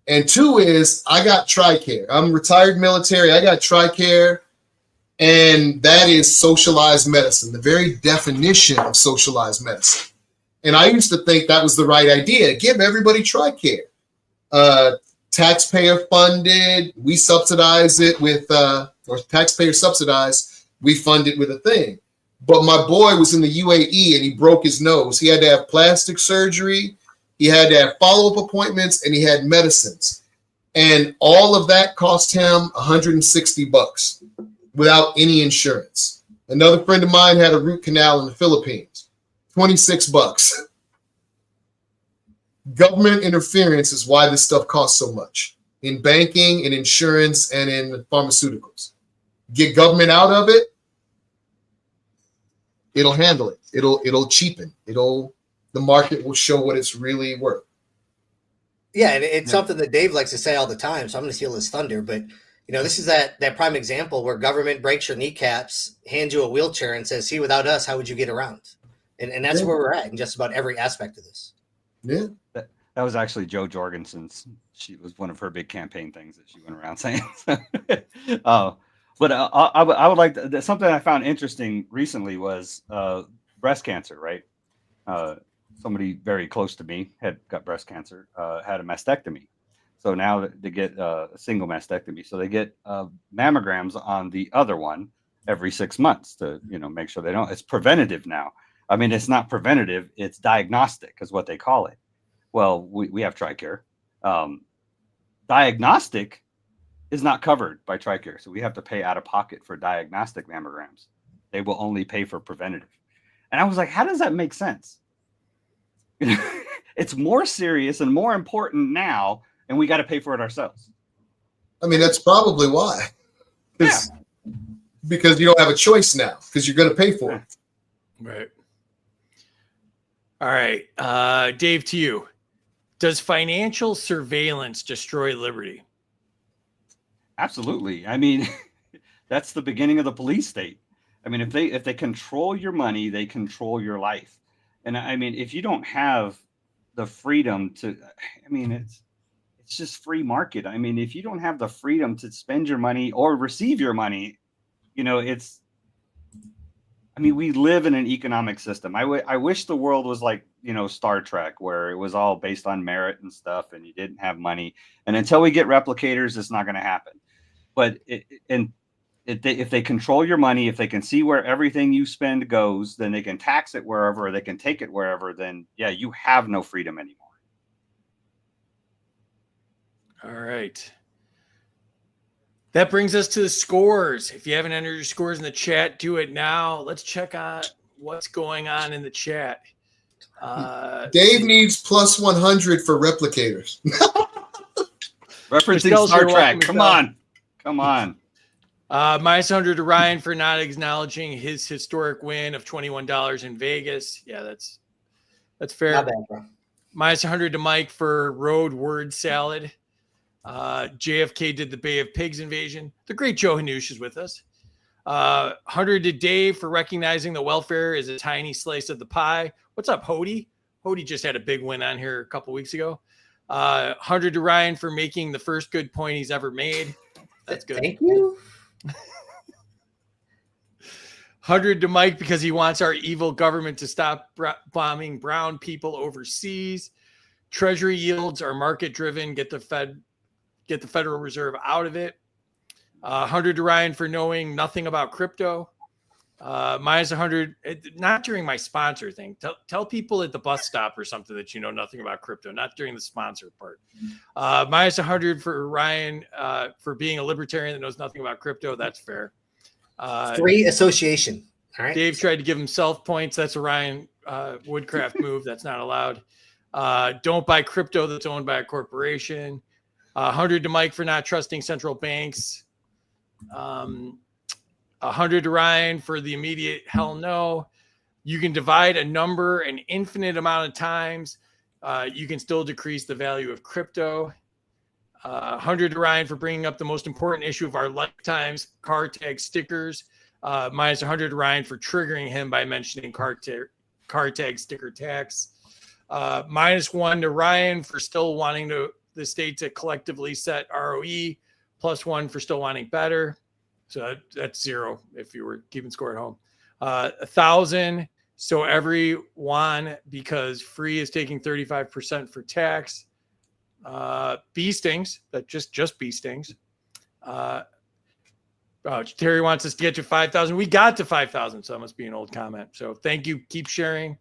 And two is I got TRICARE. I'm retired military. I got TRICARE, and that is socialized medicine, the very definition of socialized medicine. And I used to think that was the right idea. Give everybody TRICARE. Taxpayer funded. We subsidize it with, or taxpayer subsidized. We fund it with a thing. But my boy was in the UAE and he broke his nose. He had to have plastic surgery. He had to have follow-up appointments, and he had medicines. And all of that cost him $160 without any insurance. Another friend of mine had a root canal in the Philippines, $26. Government interference is why this stuff costs so much in banking, in insurance, and in pharmaceuticals. Get government out of it, it'll handle it. It'll cheapen. The market will show what it's really worth. Yeah, and it's something that Dave likes to say all the time, so I'm going to steal his thunder. But, this is that prime example where government breaks your kneecaps, hands you a wheelchair, and says, see, without us, how would you get around? And that's where we're at in just about every aspect of this. Yeah. That was actually Joe Jorgensen's. She was one of her big campaign things that she went around saying. But I would like to, something I found interesting recently was breast cancer, right? Somebody very close to me had got breast cancer, had a mastectomy. So now they get a single mastectomy. So they get mammograms on the other one every 6 months to, make sure they don't. It's preventative now. I mean, it's not preventative. It's diagnostic is what they call it. Well, we have TRICARE. Diagnostic is not covered by TRICARE. So we have to pay out of pocket for diagnostic mammograms. They will only pay for preventative. And I was like, how does that make sense? It's more serious and more important now, and we got to pay for it ourselves. I mean, that's probably why. Yeah. Because you don't have a choice now, because you're going to pay for it. Right. All right. Dave, to you. Does financial surveillance destroy liberty? Absolutely. I mean, that's the beginning of the police state. I mean, if they control your money, they control your life. And I mean, if you don't have the freedom to, I mean, it's just free market. I mean, if you don't have the freedom to spend your money or receive your money, we live in an economic system. I wish the world was like, Star Trek, where it was all based on merit and stuff, and you didn't have money. And until we get replicators, it's not going to happen. But if they control your money, if they can see where everything you spend goes, then they can tax it wherever, or they can take it wherever, then yeah, you have no freedom anymore. All right. That brings us to the scores. If you haven't entered your scores in the chat, do it now. Let's check out what's going on in the chat. Dave needs plus 100 for replicators. Referencing Michelle's Star here. Trek. Welcome, Come on. Minus 100 to Ryan for not acknowledging his historic win of $21 in Vegas. Yeah, that's fair. Not bad, bro. Minus 100 to Mike for road word salad. JFK did the Bay of Pigs invasion. The great Joe Hanush is with us. 100 to Dave for recognizing that welfare is a tiny slice of the pie. What's up, Hody? Hody just had a big win on here a couple weeks ago. 100 to Ryan for making the first good point he's ever made. That's good. Thank you. 100 to Mike because he wants our evil government to stop bombing brown people overseas. Treasury yields are market driven. Get the Federal Reserve out of it. 100 to Ryan for knowing nothing about crypto. Minus 100, not during my sponsor thing. Tell people at the bus stop or something that you know nothing about crypto, not during the sponsor part. Minus 100 for Ryan for being a libertarian that knows nothing about crypto. That's fair. Free association. All right. Dave tried to give himself points. That's a Ryan Woodcraft move. That's not allowed. Don't buy crypto that's owned by a corporation. 100 to Mike for not trusting central banks. 100 to Ryan for the immediate hell no. You can divide a number an infinite amount of times. You can still decrease the value of crypto. 100 to Ryan for bringing up the most important issue of our lifetimes, car tag stickers. Minus 100 to Ryan for triggering him by mentioning car tag sticker tax. Minus 1 to Ryan for still wanting the state to collectively set ROE. Plus 1 for still wanting better. So that's 0 if you were keeping score at home. 1,000. So everyone, because free is taking 35% for tax. Bee stings, that just bee stings. Terry wants us to get to 5,000. We got to 5,000, so that must be an old comment. So thank you. Keep sharing.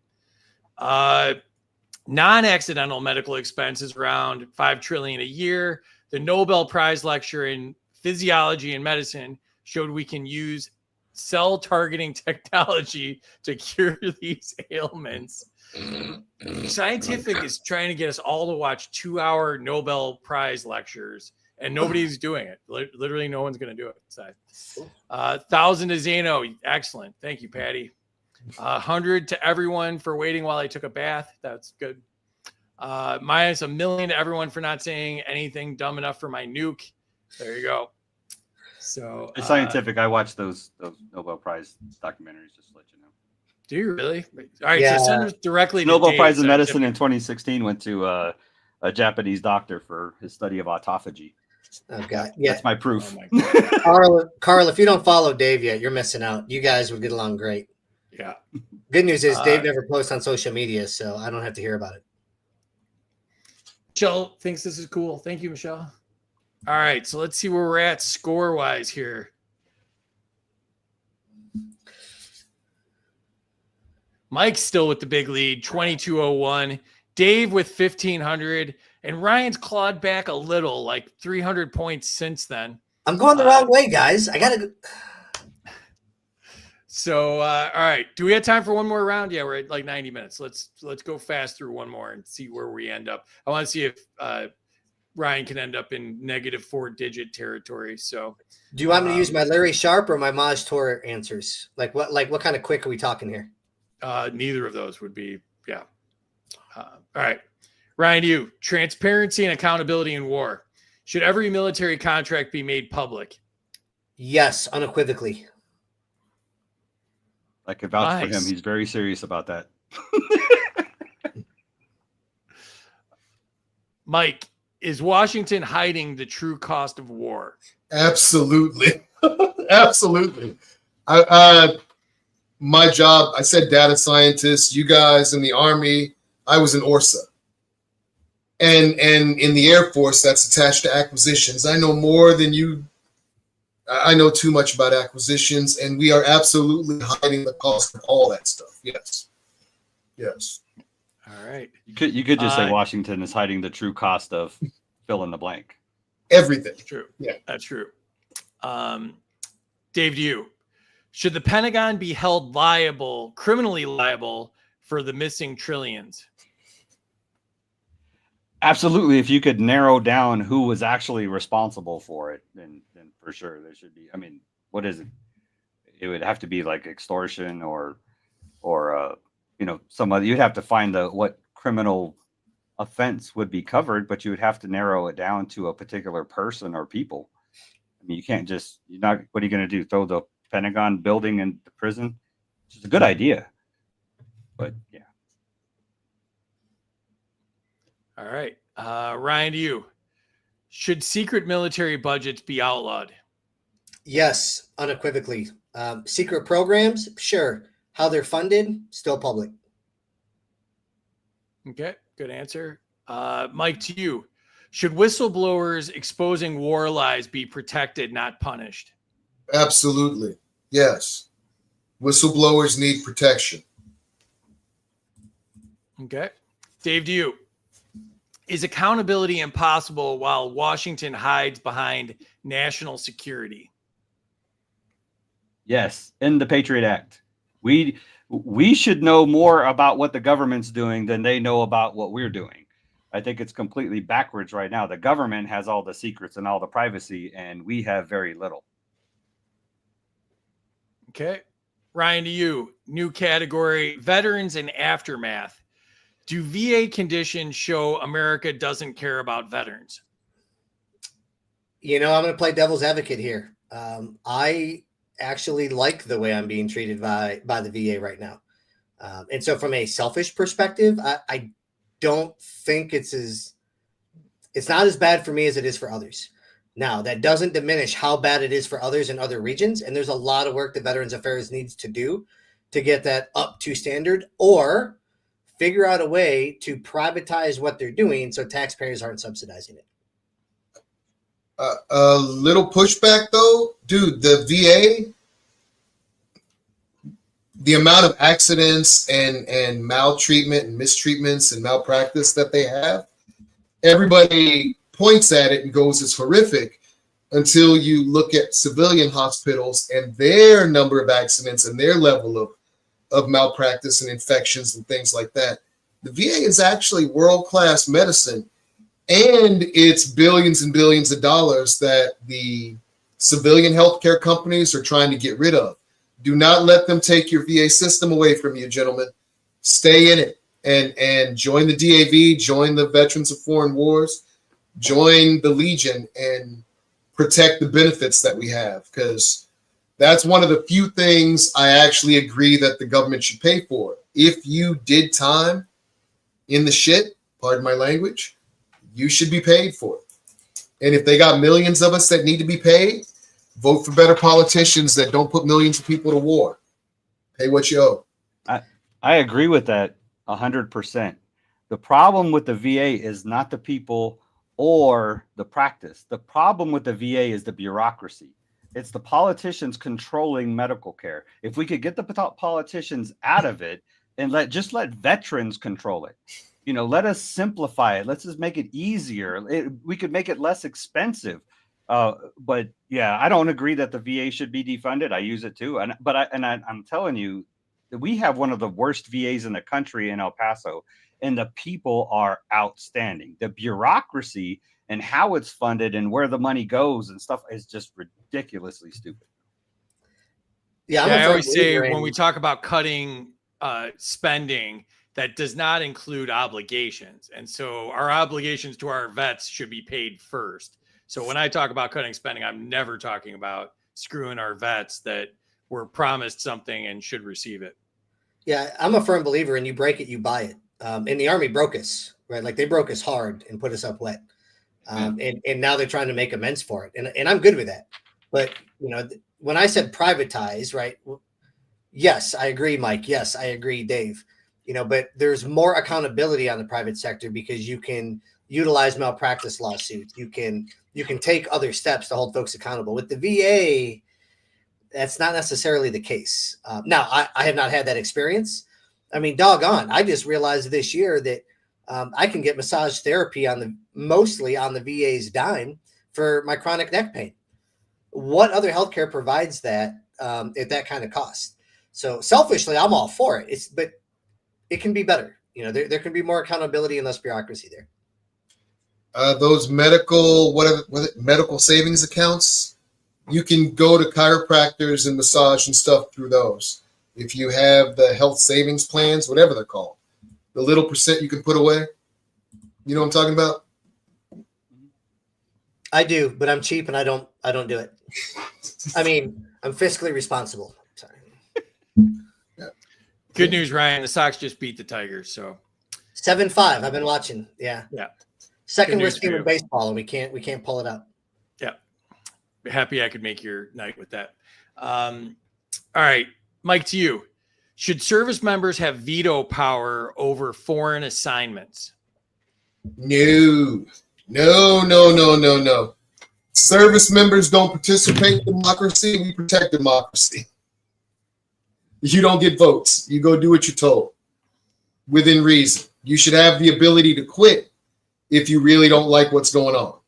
Non-accidental medical expenses around 5 trillion a year. The Nobel Prize lecture in physiology and medicine showed we can use cell targeting technology to cure these ailments. Scientific is trying to get us all to watch 2-hour Nobel Prize lectures, and nobody's doing it. Literally, no one's going to do it. 1,000 to Zeno. Excellent. Thank you, Patty. 100 to everyone for waiting while I took a bath. That's good. Minus $1 million to everyone for not saying anything dumb enough for my nuke. There you go. So It's scientific. I watched those Nobel Prize documentaries, just to let you know. Do you really? All right, Yeah. so send us directly to Nobel Dave, Prize in scientific. Medicine in 2016 went to a Japanese doctor for his study of autophagy. Oh God. Yeah. That's my proof. Oh my God. Carl, if you don't follow Dave yet, you're missing out. You guys would get along great. Yeah. Good news is Dave never posts on social media, so I don't have to hear about it. Michelle thinks this is cool. Thank you, Michelle. All right, so let's see where we're at score-wise here. Mike's still with the big lead, 2201. Dave with 1,500. And Ryan's clawed back a little, like 300 points since then. I'm going the wrong way, guys. I gotta. So, all right. Do we have time for one more round? Yeah, we're at like 90 minutes. Let's go fast through one more and see where we end up. I want to see if Ryan can end up in negative 4-digit territory. So, Do you want me to use my Larry Sharp or my Maj Tour answers? Like what kind of quick are we talking here? neither of those would be, yeah. All right. Ryan, you, transparency and accountability in war. Should every military contract be made public? Yes, unequivocally. I can vouch for him. Nice. He's very serious about that. Mike, is Washington hiding the true cost of war? Absolutely. Absolutely. My job, I said data scientist, you guys in the Army, I was in ORSA. And in the Air Force, that's attached to acquisitions. I know more than you. I know too much about acquisitions, and we are absolutely hiding the cost of all that stuff. Yes. Yes. All right. You could just say Washington is hiding the true cost of fill in the blank. Everything. True. Yeah. That's true. Dave, to you. Should the Pentagon be held liable, criminally liable, for the missing trillions? Absolutely. If you could narrow down who was actually responsible for it, then for sure there should be. I mean, what is it? It would have to be like extortion or some other. You'd have to find what criminal offense would be covered, but you would have to narrow it down to a particular person or people. I mean, you can't just. What are you going to do? Throw the Pentagon building in the prison? Which is a good idea, but yeah. All right. Ryan, to you. Should secret military budgets be outlawed? Yes, unequivocally. Secret programs, sure. How they're funded, still public. Okay, good answer. Mike, to you. Should whistleblowers exposing war lies be protected, not punished? Absolutely. Yes. Whistleblowers need protection. Okay. Dave, to you. Is accountability impossible while Washington hides behind national security? Yes, in the Patriot Act. We should know more about what the government's doing than they know about what we're doing. I think it's completely backwards right now. The government has all the secrets and all the privacy, and we have very little. Okay. Ryan, to you. New category, veterans and aftermath. Do VA conditions show America doesn't care about veterans? I'm going to play devil's advocate here. I actually like the way I'm being treated by the VA right now. And so from a selfish perspective, I don't think it's not as bad for me as it is for others. Now, that doesn't diminish how bad it is for others in other regions. And there's a lot of work that Veterans Affairs needs to do to get that up to standard, or figure out a way to privatize what they're doing so taxpayers aren't subsidizing it. A little pushback though, dude, the VA, the amount of accidents and maltreatment and mistreatments and malpractice that they have, everybody points at it and goes, it's horrific, until you look at civilian hospitals and their number of accidents and their level of malpractice and infections and things like that. The VA is actually world-class medicine, and it's billions and billions of dollars that the civilian healthcare companies are trying to get rid of. Do not let them take your VA system away from you, gentlemen. Stay in it and join the DAV, join the Veterans of Foreign Wars, join the Legion, and protect the benefits that we have, because that's one of the few things I actually agree that the government should pay for. If you did time in the shit, pardon my language, you should be paid for it. And if they got millions of us that need to be paid, vote for better politicians that don't put millions of people to war. Pay what you owe. I agree with that 100%. The problem with the VA is not the people or the practice. The problem with the VA is the bureaucracy. It's the politicians controlling medical care. If we could get the politicians out of it and let veterans control it, let us simplify it. Let's just make it easier. We could make it less expensive. But yeah, I don't agree that the VA should be defunded. I use it too. I'm telling you, we have one of the worst VAs in the country in El Paso, and the people are outstanding. The bureaucracy and how it's funded and where the money goes and stuff is just ridiculously stupid. Yeah, I always say when we talk about cutting spending, that does not include obligations. And so our obligations to our vets should be paid first. So when I talk about cutting spending, I'm never talking about screwing our vets that were promised something and should receive it. Yeah, I'm a firm believer in you break it, you buy it. And the Army broke us, right? Like they broke us hard and put us up wet. And now they're trying to make amends for it. And I'm good with that. But, when I said privatize, right? Yes, I agree, Mike. Yes, I agree, Dave. But there's more accountability on the private sector because you can utilize malpractice lawsuits. You can take other steps to hold folks accountable. With the VA, that's not necessarily the case. Now, I have not had that experience. I mean, doggone, I just realized this year that I can get massage therapy mostly on the VA's dime for my chronic neck pain. What other healthcare provides that at that kind of cost? So selfishly, I'm all for it. But it can be better. There can be more accountability and less bureaucracy there. Those medical savings accounts, you can go to chiropractors and massage and stuff through those. If you have the health savings plans, whatever they're called, the little percent you can put away. You know what I'm talking about? I do, but I'm cheap and I don't do it. I mean, I'm fiscally responsible. Sorry. Yeah. Good news, Ryan. The Sox just beat the Tigers. So 7-5. I've been watching. Yeah. Second Good worst news team for in you. baseball, and we can't pull it up. Yeah. Happy I could make your night with that. All right, Mike, to you. Should service members have veto power over foreign assignments? No. No. Service members don't participate in democracy. We protect democracy. You don't get votes. You go do what you're told within reason. You should have the ability to quit if you really don't like what's going on.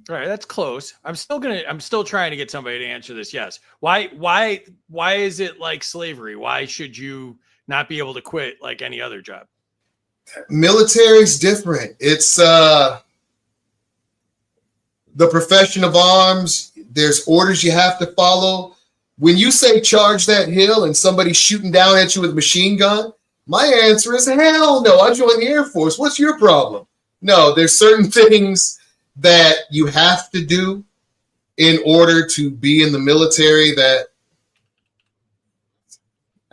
All right, that's close. I'm still trying to get somebody to answer this. Yes. Why is it like slavery? Why should you not be able to quit like any other job? Military's different. It's the profession of arms. There's orders you have to follow. When you say charge that hill and somebody's shooting down at you with a machine gun, my answer is hell no. I joined the Air Force. What's your problem? No, there's certain things that you have to do in order to be in the military that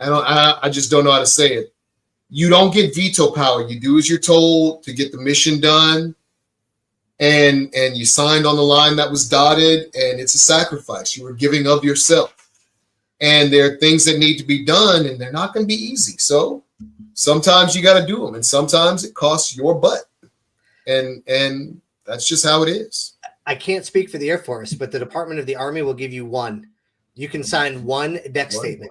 I just don't know how to say it. You don't get veto power. You do as you're told to get the mission done. And you signed on the line that was dotted, and it's a sacrifice. You were giving of yourself. And there are things that need to be done, and they're not going to be easy. So sometimes you got to do them, and sometimes it costs your butt. And that's just how it is. I can't speak for the Air Force, but the Department of the Army will give you one. You can sign one deck statement.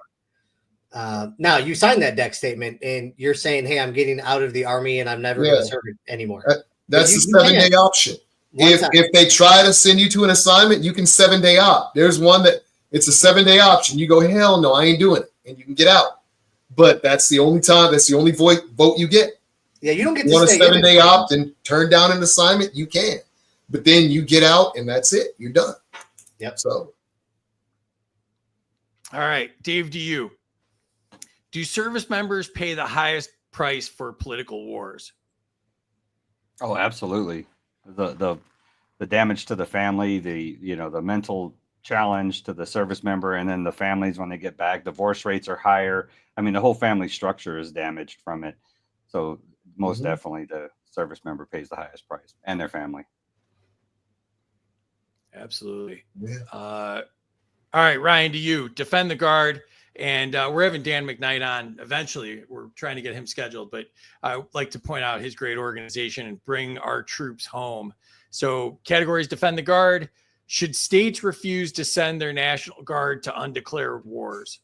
Now, you sign that deck statement, and you're saying, hey, I'm getting out of the Army, and I'm never going to serve it anymore. That's a 7-day option. If they try to send you to an assignment, you can 7-day opt. There's one that it's a 7-day option. You go, hell no, I ain't doing it. And you can get out. But that's the only time, that's the only vote you get. Yeah, you don't get you to want stay a 7-day opt and turn down an assignment, you can. But then you get out and that's it. You're done. Yep. So. All right, Dave, do service members pay the highest price for political wars? Oh, absolutely. The damage to the family, the mental challenge to the service member, and then the families when they get back, divorce rates are higher. I mean, the whole family structure is damaged from it. So most definitely the service member pays the highest price, and their family. Absolutely. Yeah. All right, Ryan, to you, defend the guard. And we're having Dan McKnight on eventually. We're trying to get him scheduled, but I would like to point out his great organization and bring our troops home. So categories: defend the guard. Should states refuse to send their National Guard to undeclared wars?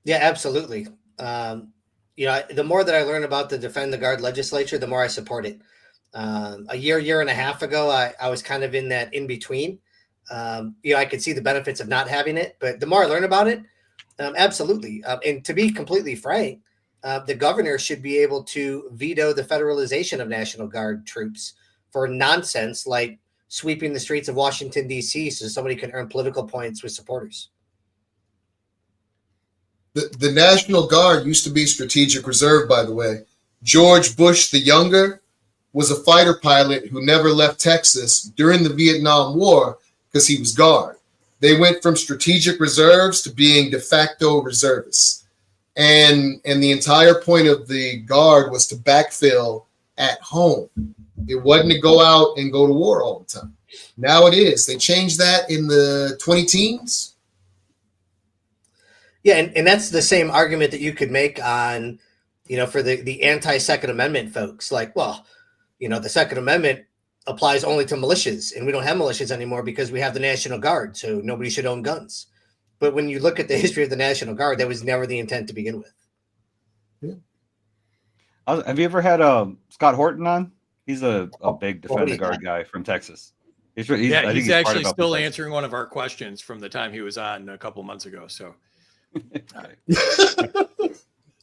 Yeah, absolutely. The more that I learn about the Defend the Guard legislature, the more I support it. A year and a half ago, I was kind of in that in between. I could see the benefits of not having it, but the more I learn about it, absolutely. And to be completely frank, the governor should be able to veto the federalization of National Guard troops for nonsense like sweeping the streets of Washington, D.C. so somebody can earn political points with supporters. The National Guard used to be strategic reserve, by the way. George Bush the Younger was a fighter pilot who never left Texas during the Vietnam War because he was Guard. They went from strategic reserves to being de facto reservists. And the entire point of the Guard was to backfill at home. It wasn't to go out and go to war all the time. Now it is. They changed that in the 2010s. Yeah, and that's the same argument that you could make on, for the anti-Second Amendment folks. Like, well, the Second Amendment applies only to militias, and we don't have militias anymore because we have the National Guard, so nobody should own guns. But when you look at the history of the National Guard, that was never the intent to begin with. Yeah. Have you ever had Scott Horton on? He's a big Defend the Guard guy from Texas. He's actually still answering one of our questions from the time he was on a couple months ago. So,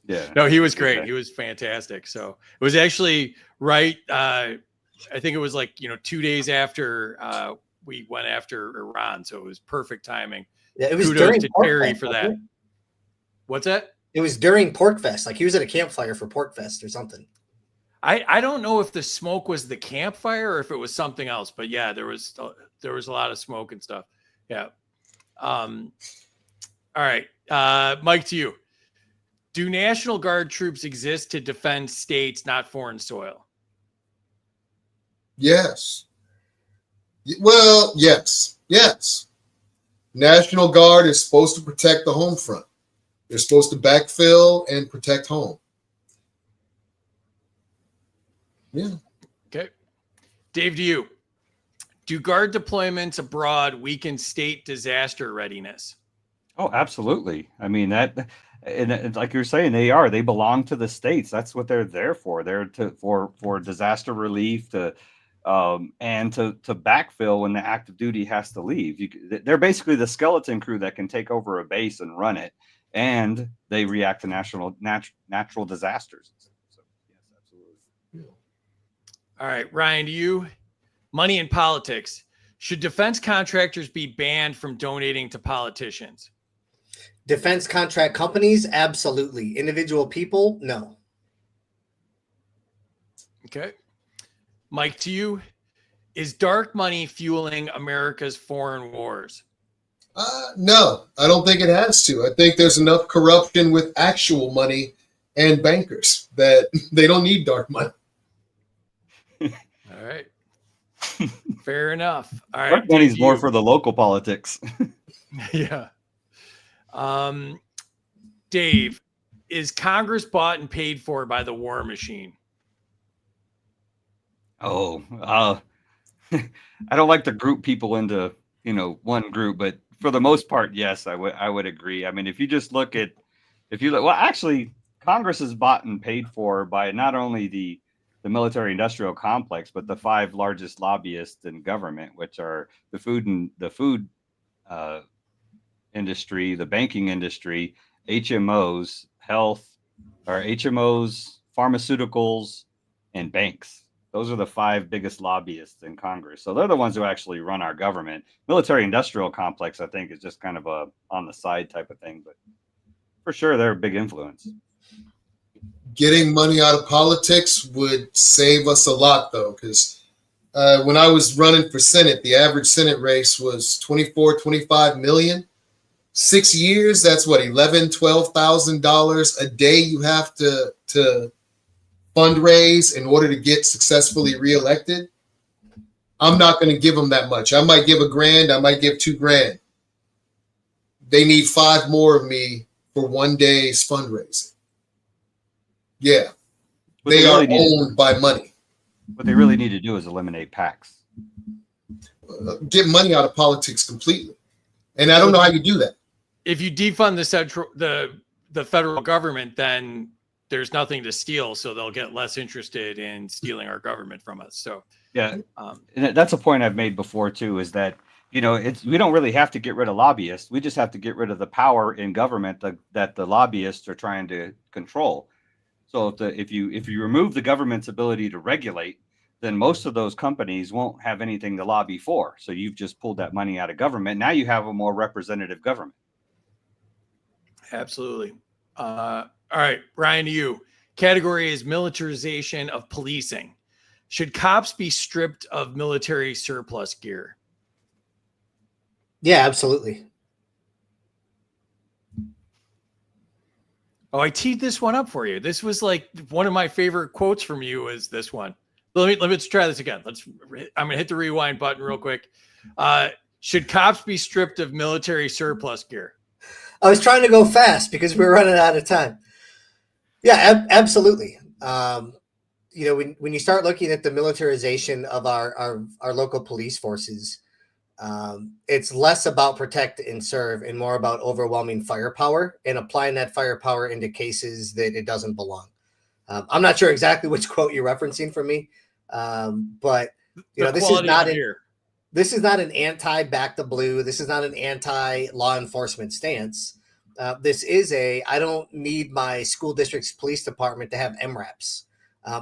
yeah, no, he was great. He was fantastic. So it was actually right. I think it was 2 days after we went after Iran. So it was perfect timing. Yeah, it was Kudos during to Pork Terry Fest, for that. What's that? It was during Pork Fest. Like he was at a campfire for Pork Fest or something. I don't know if the smoke was the campfire or if it was something else, but yeah, there was a lot of smoke and stuff. Yeah. All right. Mike, to you. Do National Guard troops exist to defend states, not foreign soil? Yes. Well, yes. National Guard is supposed to protect the home front. They're supposed to backfill and protect home. Yeah. Dave, to you. Do guard deployments abroad weaken state disaster readiness? Oh, absolutely. I mean that, and like you're saying, they belong to the states. That's what they're there for. They're for disaster relief and to backfill when the active duty has to leave. They're basically the skeleton crew that can take over a base and run it, and they react to natural disasters. So yes, absolutely. All right, Ryan, to you. Money in politics. Should defense contractors be banned from donating to politicians? Defense contract companies, absolutely. Individual people, no. Okay. Mike, to you. Is dark money fueling America's foreign wars? No, I don't think it has to. I think there's enough corruption with actual money and bankers that they don't need dark money. All right. Fair enough. All right. Dark money's more for the local politics. Yeah. Dave, is Congress bought and paid for by the war machine? Oh, I don't like to group people into, one group, but for the most part, yes, I would agree. I mean, if you look, well, actually, Congress is bought and paid for by not only the military industrial complex, but the 5 largest lobbyists in government, which are the food industry, the banking industry, HMOs, pharmaceuticals, and banks. Those are the 5 biggest lobbyists in Congress. So they're the ones who actually run our government. Military industrial complex, I think, is just kind of a on the side type of thing, but for sure they're a big influence. Getting money out of politics would save us a lot, though, because when I was running for Senate, the average Senate race was 25 million. 6 years, that's what, $11,000-$12,000 a day you have to fundraise in order to get successfully reelected. I'm not going to give them that much. I might give $1,000. I might give $2,000. They need 5 more of me for one day's fundraising. Yeah, they are owned by money. What they really need to do is eliminate PACs. Get money out of politics completely. And I don't know how you do that. If you defund the federal government, then there's nothing to steal, so they'll get less interested in stealing our government from us. So yeah, and that's a point I've made before too, is that we don't really have to get rid of lobbyists. We just have to get rid of the power in government that the lobbyists are trying to control. So if you remove the government's ability to regulate, then most of those companies won't have anything to lobby for. So you've just pulled that money out of government. Now you have a more representative government. Absolutely. All right, Ryan, to you. Category is militarization of policing. Should cops be stripped of military surplus gear? Yeah, absolutely. Oh, I teed this one up for you. This was like one of my favorite quotes from you is this one. Let's try this again. I'm gonna hit the rewind button real quick. Should cops be stripped of military surplus gear? I was trying to go fast because we're running out of time. Yeah, absolutely. When you start looking at the militarization of our local police forces, it's less about protect and serve and more about overwhelming firepower and applying that firepower into cases that it doesn't belong. I'm not sure exactly which quote you're referencing from me, but this is not an anti back the blue. This is not an anti law enforcement stance. This is I don't need my school district's police department to have MRAPs.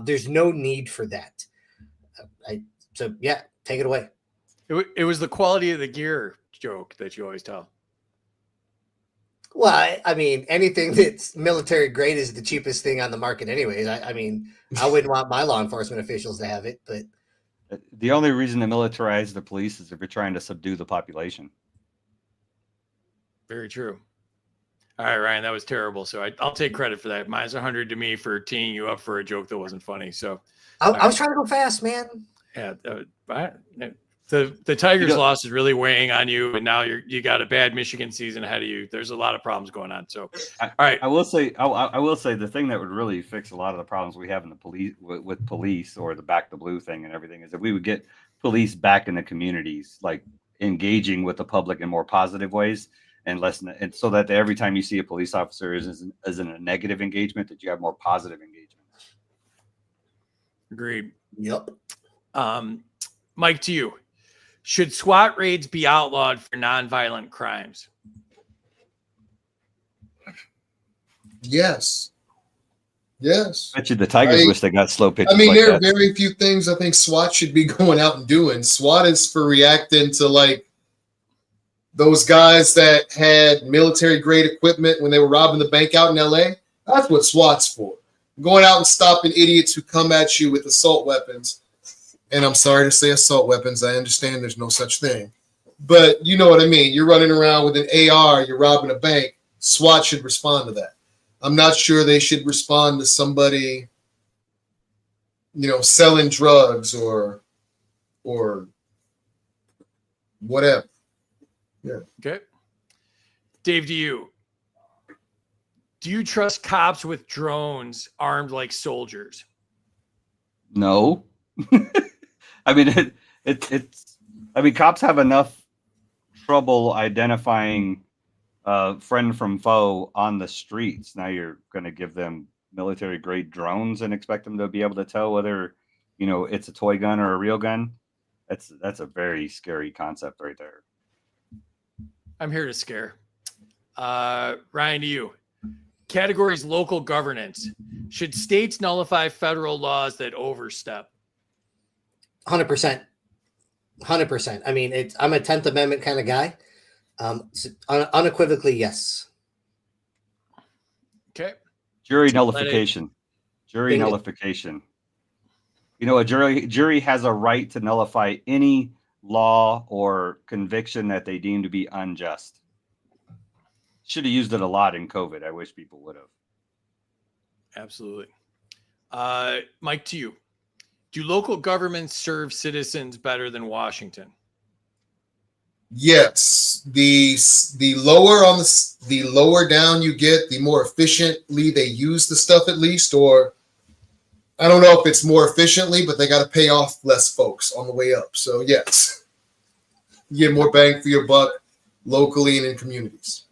There's no need for that. So yeah, take it away. It was the quality of the gear joke that you always tell. Well, I mean, anything that's military grade is the cheapest thing on the market anyways. I mean, I wouldn't want my law enforcement officials to have it, but the only reason to militarize the police is if you're trying to subdue the population. Very true. All right, Ryan, that was terrible. So I'll take credit for that. Minus 100 to me for teeing you up for a joke that wasn't funny. So I was trying to go fast, man. Yeah. The Tigers loss is really weighing on you, and now you got a bad Michigan season ahead of you. There's a lot of problems going on. So, all right. I will say the thing that would really fix a lot of the problems we have in the police with police, or the back the blue thing and everything, is if we would get police back in the communities, like engaging with the public in more positive ways, and so that every time you see a police officer isn't a negative engagement, that you have more positive engagement. Agreed. Yep. Mike, to you. Should SWAT raids be outlawed for nonviolent crimes? Yes. Yes. I bet you the Tigers wish they got slow pitches. I mean, like there are that. very few things I think SWAT should be going out and doing. SWAT is for reacting to like those guys that had military grade equipment when they were robbing the bank out in LA. That's what SWAT's for. Going out and stopping idiots who come at you with assault weapons. And I'm sorry to say assault weapons. I understand there's no such thing. But you know what I mean. You're running around with an AR. You're robbing a bank. SWAT should respond to that. I'm not sure they should respond to somebody, selling drugs or whatever. Yeah. Okay. Dave, do you trust cops with drones armed like soldiers? No. I mean, cops have enough trouble identifying friend from foe on the streets. Now you're going to give them military grade drones and expect them to be able to tell whether, it's a toy gun or a real gun. That's a very scary concept right there. I'm here to scare. Ryan, to you. Categories local governance. Should states nullify federal laws that overstep? 100%. 100%. I mean, I'm a 10th Amendment kind of guy. Unequivocally, yes. Okay. Jury nullification. Jury Bingo. nullification. A jury has a right to nullify any law or conviction that they deem to be unjust. Should have used it a lot in COVID. I wish people would have. Absolutely. Mike, to you. Do local governments serve citizens better than Washington? Yes. The lower down you get, the more efficiently they use the stuff, at least. Or I don't know if it's more efficiently, but they got to pay off less folks on the way up. So yes, you get more bang for your buck locally and in communities.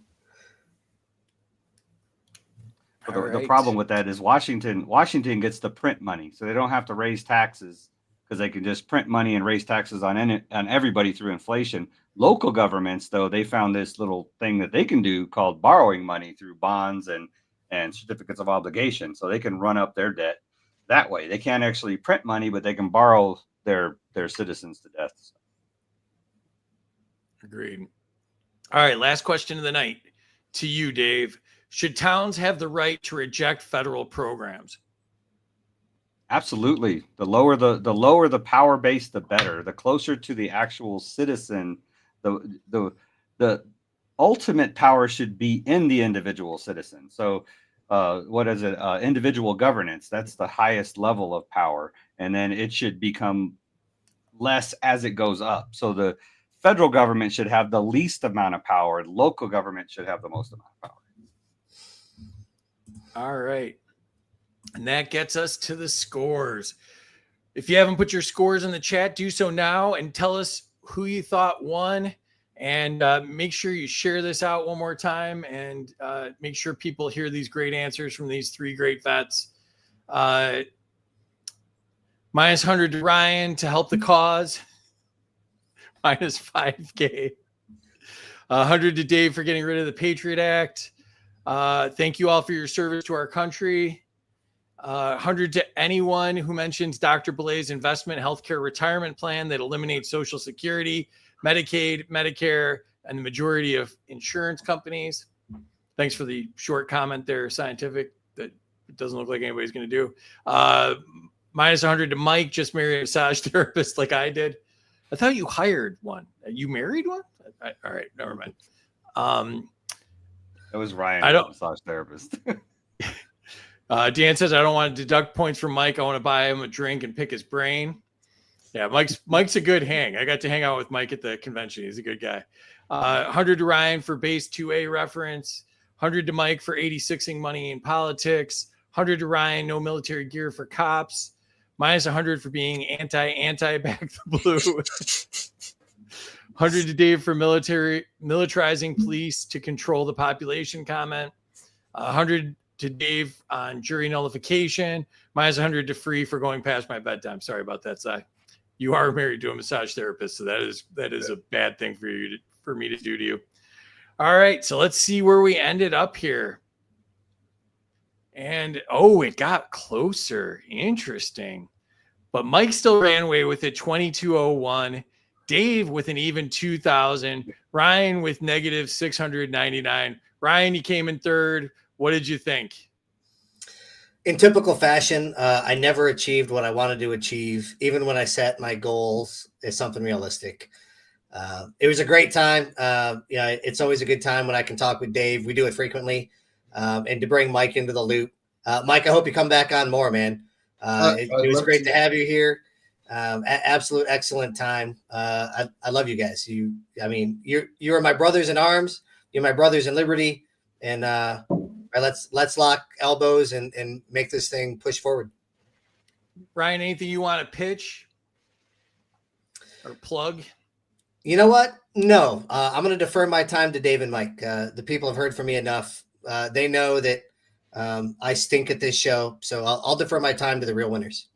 The problem with that is Washington gets the print money, so they don't have to raise taxes because they can just print money and raise taxes on everybody through inflation. Local governments, though, they found this little thing that they can do called borrowing money through bonds and certificates of obligation, so they can run up their debt that way. They can't actually print money, but they can borrow their citizens to death. Agreed. All right, last question of the night to you, Dave. Should towns have the right to reject federal programs? Absolutely. The lower the power base, the better. The closer to the actual citizen, the ultimate power should be in the individual citizen. So, what is it? Individual governance. That's the highest level of power, and then it should become less as it goes up. So the federal government should have the least amount of power. Local government should have the most amount of power. All right. And that gets us to the scores. If you haven't put your scores in the chat, do so now and tell us who you thought won. And make sure you share this out one more time and make sure people hear these great answers from these three great vets. Minus 100 to Ryan to help the cause. Minus 5K. 100 to Dave for getting rid of the Patriot Act. Thank you all for your service to our country. 100 to anyone who mentions Dr. Belay's investment healthcare retirement plan that eliminates Social Security, Medicaid, Medicare, and the majority of insurance companies. Thanks for the short comment there, Scientific, that it doesn't look like anybody's going to do. Minus 100 to Mike, just married a massage therapist like I did. I thought you hired one. You married one? All right, never mind. It was Ryan, I don't- massage therapist. Dan says, I don't want to deduct points from Mike. I want to buy him a drink and pick his brain. Yeah, Mike's a good hang. I got to hang out with Mike at the convention. He's a good guy. 100 to Ryan for base 2A reference. 100 to Mike for 86ing money in politics. 100 to Ryan, no military gear for cops. Minus 100 for being anti back the blue. 100 to Dave for militarizing police to control the population comment. 100 to Dave on jury nullification. Minus 100 to Free for going past my bedtime. Sorry about that, Si. You are married to a massage therapist, so that is a bad thing for me to do to you. All right, so let's see where we ended up here. And it got closer. Interesting. But Mike still ran away with it, 2201. Dave with an even 2,000. Ryan with negative 699. Ryan, you came in third. What did you think? In typical fashion, I never achieved what I wanted to achieve, even when I set my goals as something realistic. It was a great time. It's always a good time when I can talk with Dave. We do it frequently. And to bring Mike into the loop. Mike, I hope you come back on more, man. It was great to have you here. Absolute excellent time. I love you guys. You are my brothers in arms. You're my brothers in liberty. And let's lock elbows and make this thing push forward. Ryan, anything you want to pitch or plug? You know what? No, I'm going to defer my time to Dave and Mike. The people have heard from me enough. They know that I stink at this show, so I'll defer my time to the real winners.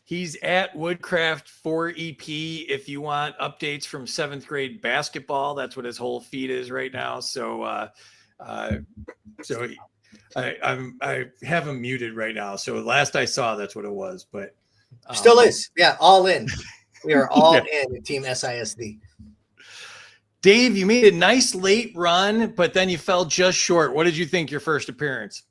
He's at Woodcraft 4EP. If you want updates from 7th grade basketball, that's what his whole feed is right now. So, I have him muted right now. So last I saw, that's what it was. But still is, yeah, all in. We are all in with Team SISD. Dave, you made a nice late run, but then you fell just short. What did you think your first appearance?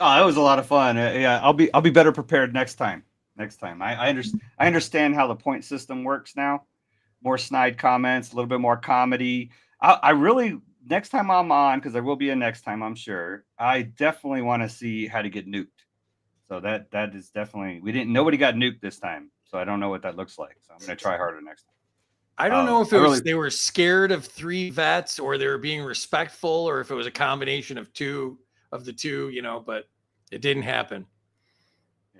Oh, that was a lot of fun. Yeah, I'll be better prepared next time. I understand how the point system works now. More snide comments, a little bit more comedy. I really, next time I'm on, because there will be a next time, I'm sure. I definitely want to see how to get nuked. So that is definitely, nobody got nuked this time. So I don't know what that looks like. So I'm going to try harder next time. I don't know if they were scared of 3 vets or they were being respectful or if it was a combination of the two, but it didn't happen.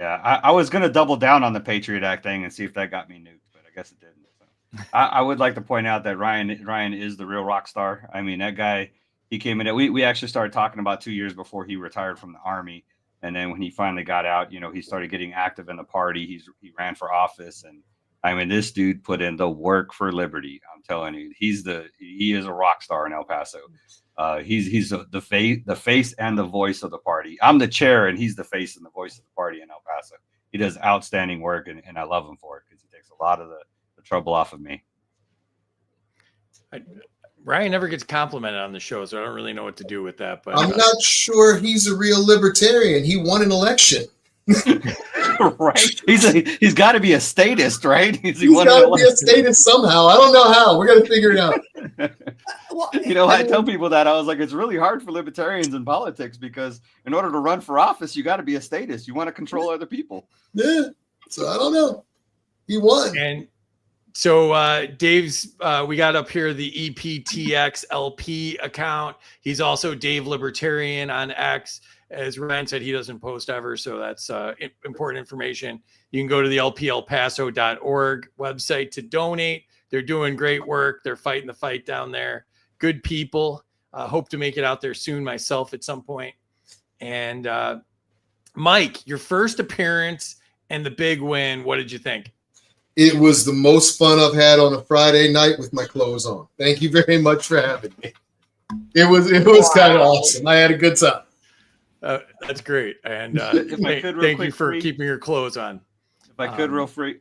Yeah, I was going to double down on the Patriot Act thing and see if that got me nuked, but I guess it didn't. So. I would like to point out that Ryan is the real rock star. I mean, that guy, he came in. We actually started talking about 2 years before he retired from the Army. And then when he finally got out, he started getting active in the party. He ran for office. And I mean, this dude put in the work for liberty. I'm telling you, he is a rock star in El Paso. He's the face and the voice of the party. I'm the chair and he's the face and the voice of the party in El Paso. He does outstanding work and I love him for it because he takes a lot of the trouble off of me. Ryan never gets complimented on the show, so I don't really know what to do with that. But I'm not sure he's a real libertarian. He won an election. Right? He's got to be a statist, right? He's got to be a statist somehow. I don't know how. We're going to figure it out. I tell people that. I was like, it's really hard for libertarians in politics because in order to run for office, you got to be a statist. You want to control other people. Yeah. So I don't know. He won. And so Dave's, we got up here the EPTXLP account. He's also Dave Libertarian on X. As Ryan said, he doesn't post ever, so that's important information. You can go to the lplpaso.org website to donate. They're doing great work. They're fighting the fight down there. Good people. Hope to make it out there soon myself at some point. And Mike, your first appearance and the big win, what did you think? It was the most fun I've had on a Friday night with my clothes on. Thank you very much for having me. It was kind of awesome. I had a good time. That's great. And thank you for keeping your clothes on. If I could real quick.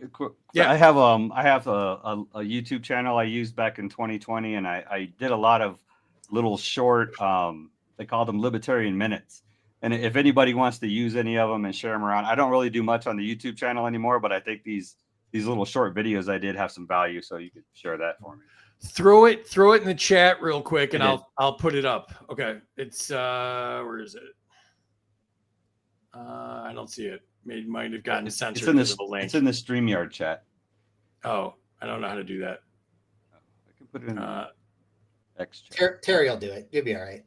Yeah. I have a YouTube channel I used back in 2020 and I did a lot of little short they call them libertarian minutes. And if anybody wants to use any of them and share them around, I don't really do much on the YouTube channel anymore, but I think these little short videos I did have some value, so you could share that for me. Throw it in the chat real quick and I'll put it up. Okay. It's where is it? I don't see it. It might have gotten censored. It's in the StreamYard chat. Oh, I don't know how to do that. I can put it in the X chat. Terry will do it. You'll be all right.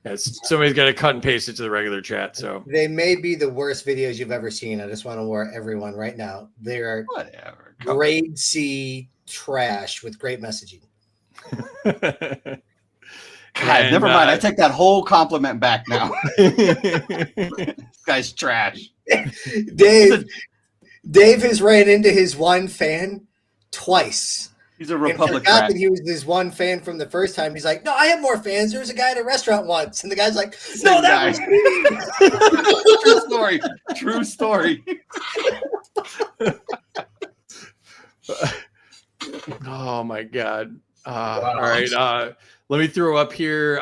Yes, somebody's got to cut and paste it to the regular chat. So They may be the worst videos you've ever seen. I just want to warn everyone right now. They are Whatever. grade C trash with great messaging. God, never mind. I take that whole compliment back now. This guy's trash. Dave has ran into his one fan twice. He's a And Republican. forgot that he was his one fan from the first time. He's like, no, I have more fans. There was a guy at a restaurant once. And the guy's like, no, that was me. True story. True story. Oh my God. All right. Let me throw up here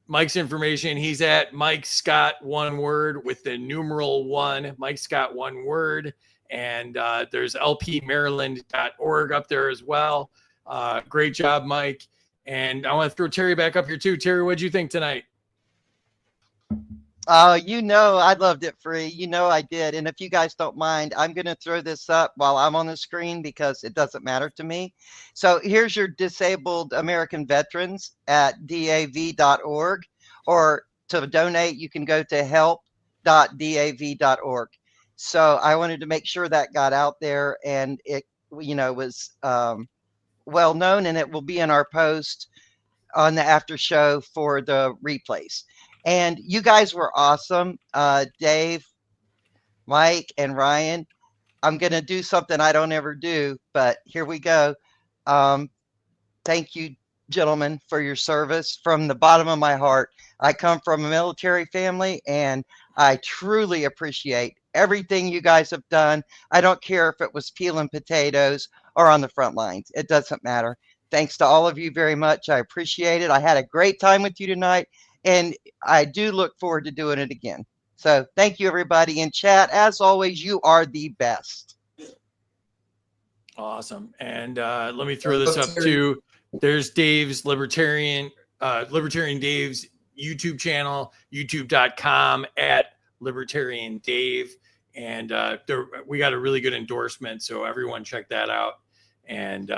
Mike's information. He's at Mike Scott, one word with the numeral 1, Mike Scott, one word. And there's lpmaryland.org up there as well. Great job, Mike. And I want to throw Terry back up here too. Terry, what'd you think tonight? You know, I loved it, Free. You know, I did. And if you guys don't mind, I'm going to throw this up while I'm on the screen because it doesn't matter to me. So here's your disabled American veterans at dav.org, or to donate, you can go to help.dav.org. So I wanted to make sure that got out there, and it, you know, was well known, and it will be in our post on the after show for the replays. And you guys were awesome. Dave, Mike, and Ryan. I'm going to do something I don't ever do, but here we go. Thank you, gentlemen, for your service from the bottom of my heart. I come from a military family, and I truly appreciate everything you guys have done. I don't care if it was peeling potatoes or on the front lines. It doesn't matter. Thanks to all of you very much. I appreciate it. I had a great time with you tonight, and I do look forward to doing it again. So thank you, everybody in chat. As always, you are the best. Awesome. And let me throw this up too. There's Dave's Libertarian Dave's YouTube channel, youtube.com at Libertarian Dave. And we got a really good endorsement. So everyone check that out. And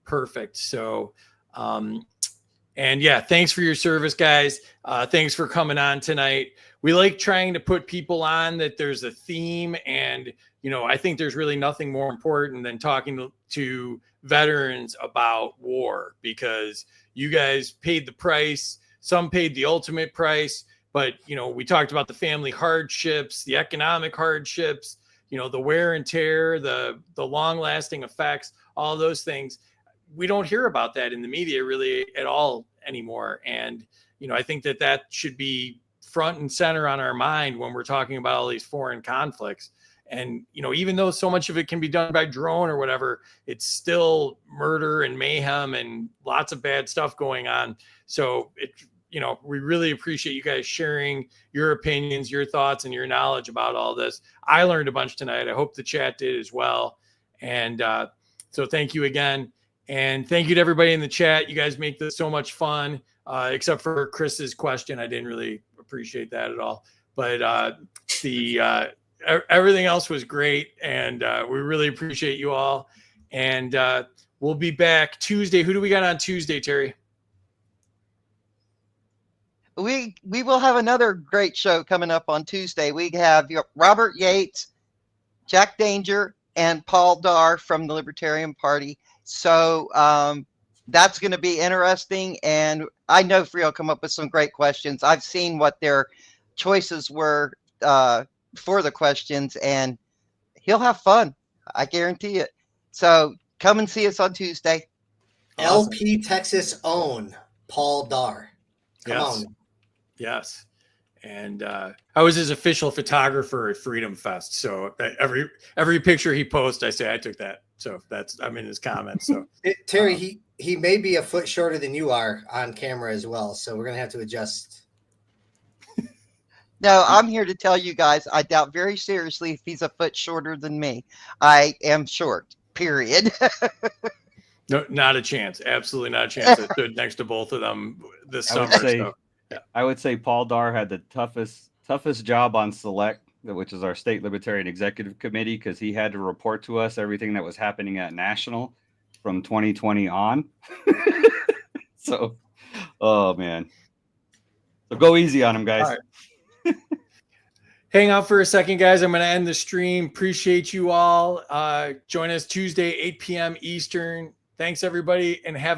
perfect. So, and yeah, thanks for your service, guys. Thanks for coming on tonight. We like trying to put people on that there's a theme, and, you know, I think there's really nothing more important than talking to veterans about war, because you guys paid the price. Some paid the ultimate price, but, you know, we talked about the family hardships, the economic hardships, you know, the wear and tear, the long lasting effects, all those things. We don't hear about that in the media really at all anymore. And, you know, I think that should be front and center on our mind when we're talking about all these foreign conflicts. And, you know, even though so much of it can be done by drone or whatever, it's still murder and mayhem and lots of bad stuff going on. So you know, we really appreciate you guys sharing your opinions, your thoughts, and your knowledge about all this. I learned a bunch tonight. I hope the chat did as well. And so thank you again. And thank you to everybody in the chat. You guys make this so much fun, except for Chris's question. I didn't really appreciate that at all. But everything else was great. And we really appreciate you all. And we'll be back Tuesday. Who do we got on Tuesday, Terry? We will have another great show coming up on Tuesday. We have Robert Yates, Jack Danger, and Paul Dar from the Libertarian Party. So that's going to be interesting. And I know Free will come up with some great questions. I've seen what their choices were for the questions, and he'll have fun. I guarantee it. So come and see us on Tuesday. Awesome. LP Texas own Paul Dar. Come Yes. on. Yes. And I was his official photographer at Freedom Fest. So every picture he posts, I say I took that. So I'm in his comments. So Terry, he may be a foot shorter than you are on camera as well. So we're going to have to adjust. No, I'm here to tell you guys, I doubt very seriously if he's a foot shorter than me. I am short, period. no, not a chance. Absolutely not a chance. I stood next to both of them this summer. I would say Paul Dar had the toughest job on Select. which is our state libertarian executive committee, because he had to report to us everything that was happening at national from 2020 on. So, oh man. So go easy on him, guys. All right. Hang out for a second, guys. I'm going to end the stream. Appreciate you all. Join us Tuesday, 8 p.m. Eastern. Thanks, everybody, and have